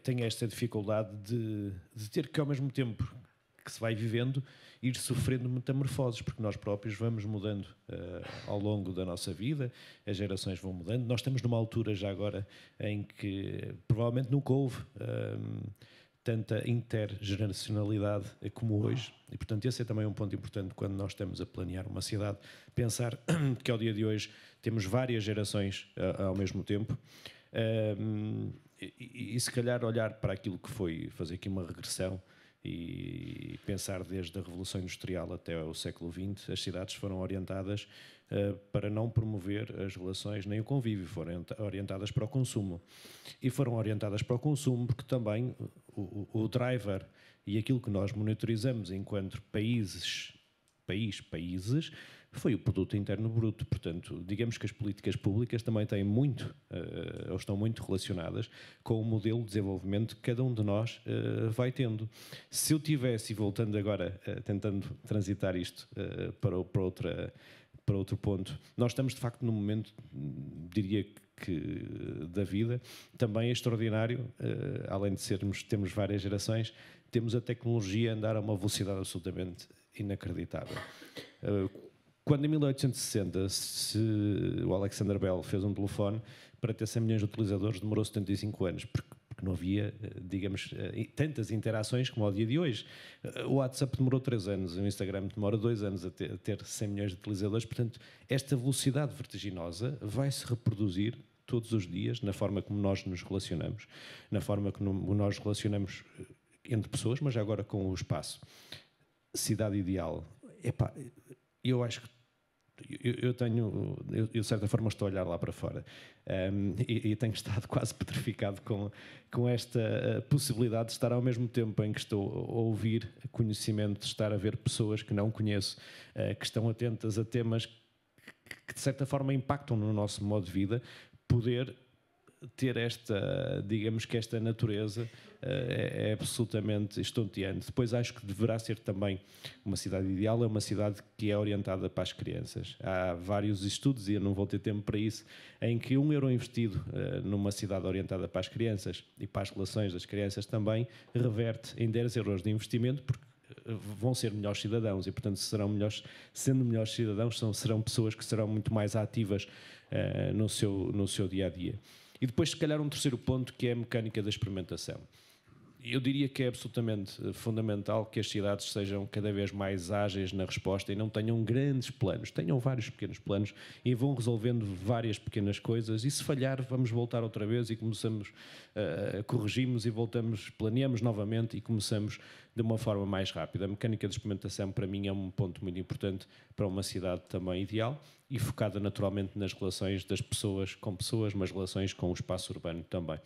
tem esta dificuldade de ter que, ao mesmo tempo que se vai vivendo, ir sofrendo metamorfoses, porque nós próprios vamos mudando ao longo da nossa vida, as gerações vão mudando. Nós estamos numa altura já agora em que provavelmente nunca houve tanta intergeracionalidade como hoje, e portanto esse é também um ponto importante quando nós estamos a planear uma cidade, pensar que ao dia de hoje temos várias gerações ao mesmo tempo, e se calhar olhar para aquilo que foi, fazer aqui uma regressão e pensar desde a Revolução Industrial até o século XX, as cidades foram orientadas para não promover as relações nem o convívio, foram orientadas para o consumo. E foram orientadas para o consumo porque também o driver e aquilo que nós monitorizamos enquanto países, foi o produto interno bruto. Portanto, digamos que as políticas públicas também têm muito, ou estão muito relacionadas com o modelo de desenvolvimento que cada um de nós vai tendo. Se eu tivesse, e voltando agora, tentando transitar isto para outro ponto, nós estamos de facto num momento, diria que da vida, também extraordinário, além de temos várias gerações, temos a tecnologia a andar a uma velocidade absolutamente inacreditável. Quando em 1860 o Alexander Bell fez um telefone, para ter 100 milhões de utilizadores demorou 75 anos, porque não havia, digamos, tantas interações como ao dia de hoje. O WhatsApp demorou 3 anos, o Instagram demora 2 anos a ter 100 milhões de utilizadores. Portanto, esta velocidade vertiginosa vai se reproduzir todos os dias na forma como nós nos relacionamos, na forma como nós relacionamos entre pessoas, mas agora com o espaço. Cidade ideal. Epá, eu acho que eu de certa forma estou a olhar lá para fora e tenho estado quase petrificado com esta possibilidade de estar ao mesmo tempo em que estou a ouvir conhecimento, de estar a ver pessoas que não conheço, que estão atentas a temas que de certa forma impactam no nosso modo de vida, poder ter digamos que esta natureza é absolutamente estonteante. Depois acho que deverá ser também uma cidade ideal, é uma cidade que é orientada para as crianças. Há vários estudos, e eu não vou ter tempo para isso, em que €1 investido numa cidade orientada para as crianças e para as relações das crianças também reverte em €10 de investimento, porque vão ser melhores cidadãos e, portanto, sendo melhores cidadãos, serão pessoas que serão muito mais ativas no seu dia-a-dia. E depois, se calhar, um terceiro ponto, que é a mecânica da experimentação. Eu diria que é absolutamente fundamental que as cidades sejam cada vez mais ágeis na resposta e não tenham grandes planos, tenham vários pequenos planos e vão resolvendo várias pequenas coisas, e se falhar vamos voltar outra vez e corrigimos e voltamos, planeamos novamente e começamos de uma forma mais rápida. A mecânica de experimentação para mim é um ponto muito importante para uma cidade também ideal e focada naturalmente nas relações das pessoas com pessoas, mas relações com o espaço urbano também.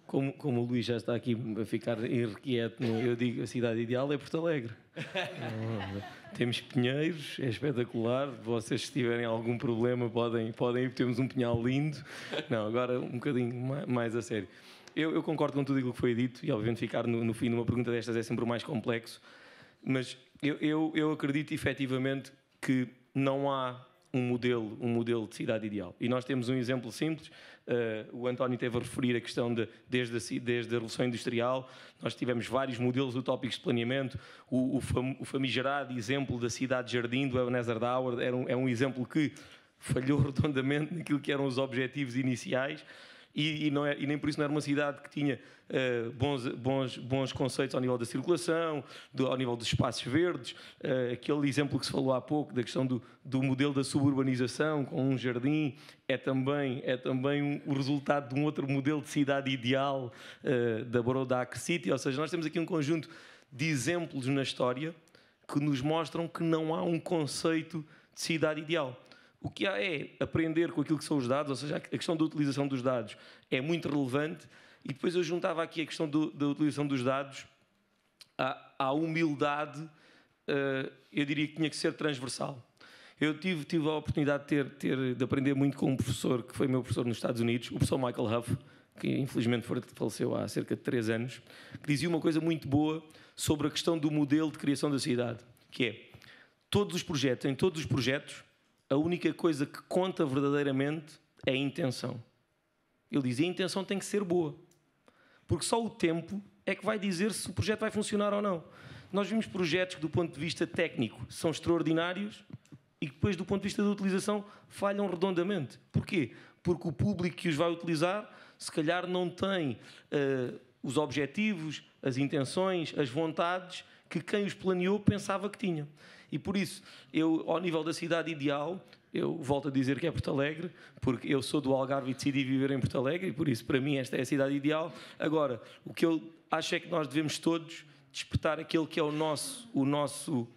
Como o Luís já está aqui a ficar irrequieto, eu digo a cidade ideal é Porto Alegre. Temos pinheiros, é espetacular. Vocês, se tiverem algum problema, podem ir, temos um pinhal lindo. Não, agora um bocadinho mais a sério. Eu concordo com tudo aquilo que foi dito, e obviamente ficar no fim numa pergunta destas é sempre o mais complexo, mas eu acredito efetivamente que não há um modelo de cidade ideal. E nós temos um exemplo simples. O António teve a referir a questão desde a Revolução Industrial, nós tivemos vários modelos utópicos de planeamento. O famigerado exemplo da cidade-jardim do Ebenezer Dauer é um exemplo que falhou redondamente naquilo que eram os objetivos iniciais. E nem por isso não era uma cidade que tinha bons conceitos ao nível da circulação, ao nível dos espaços verdes. Aquele exemplo que se falou há pouco da questão do modelo da suburbanização com um jardim é também o resultado de um outro modelo de cidade ideal da Baroda City. Ou seja, nós temos aqui um conjunto de exemplos na história que nos mostram que não há um conceito de cidade ideal. O que há é aprender com aquilo que são os dados, ou seja, a questão da utilização dos dados é muito relevante, e depois eu juntava aqui a questão da utilização dos dados à humildade, eu diria que tinha que ser transversal. Eu tive a oportunidade de aprender muito com um professor que foi meu professor nos Estados Unidos, o professor Michael Huff, que infelizmente faleceu há cerca de 3 anos, que dizia uma coisa muito boa sobre a questão do modelo de criação da cidade, que é, em todos os projetos, a única coisa que conta verdadeiramente é a intenção. Ele dizia, a intenção tem que ser boa. Porque só o tempo é que vai dizer se o projeto vai funcionar ou não. Nós vimos projetos que, do ponto de vista técnico, são extraordinários e que, depois, do ponto de vista da utilização, falham redondamente. Porquê? Porque o público que os vai utilizar, se calhar, não tem os objetivos, as intenções, as vontades que quem os planeou pensava que tinha. E por isso, ao nível da cidade ideal, eu volto a dizer que é Porto Alegre, porque eu sou do Algarve e decidi viver em Porto Alegre, e por isso, para mim, esta é a cidade ideal. Agora, o que eu acho é que nós devemos todos despertar aquele que é o nosso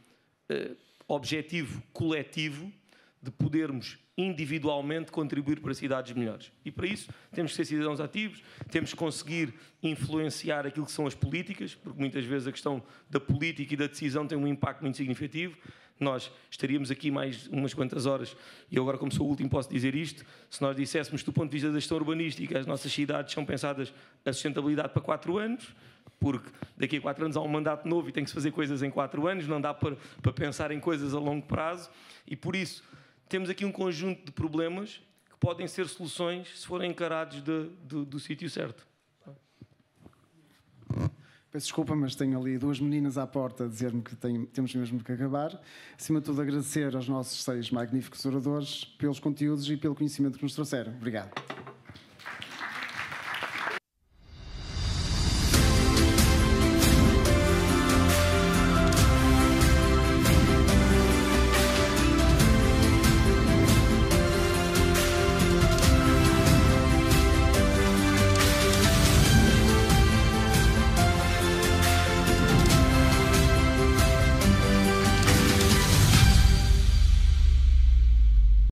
objetivo coletivo de podermos individualmente contribuir para cidades melhores. E para isso temos que ser cidadãos ativos, temos que conseguir influenciar aquilo que são as políticas, porque muitas vezes a questão da política e da decisão tem um impacto muito significativo. Nós estaríamos aqui mais umas quantas horas, e eu agora, como sou o último, posso dizer isto: se nós disséssemos, do ponto de vista da gestão urbanística, as nossas cidades são pensadas a sustentabilidade para 4 anos, porque daqui a 4 anos há um mandato novo e tem que se fazer coisas em 4 anos, não dá para pensar em coisas a longo prazo, e por isso temos aqui um conjunto de problemas que podem ser soluções se forem encarados do sítio certo. Peço desculpa, mas tenho ali duas meninas à porta a dizer-me que temos mesmo que acabar. Acima de tudo, agradecer aos nossos 6 magníficos oradores pelos conteúdos e pelo conhecimento que nos trouxeram. Obrigado.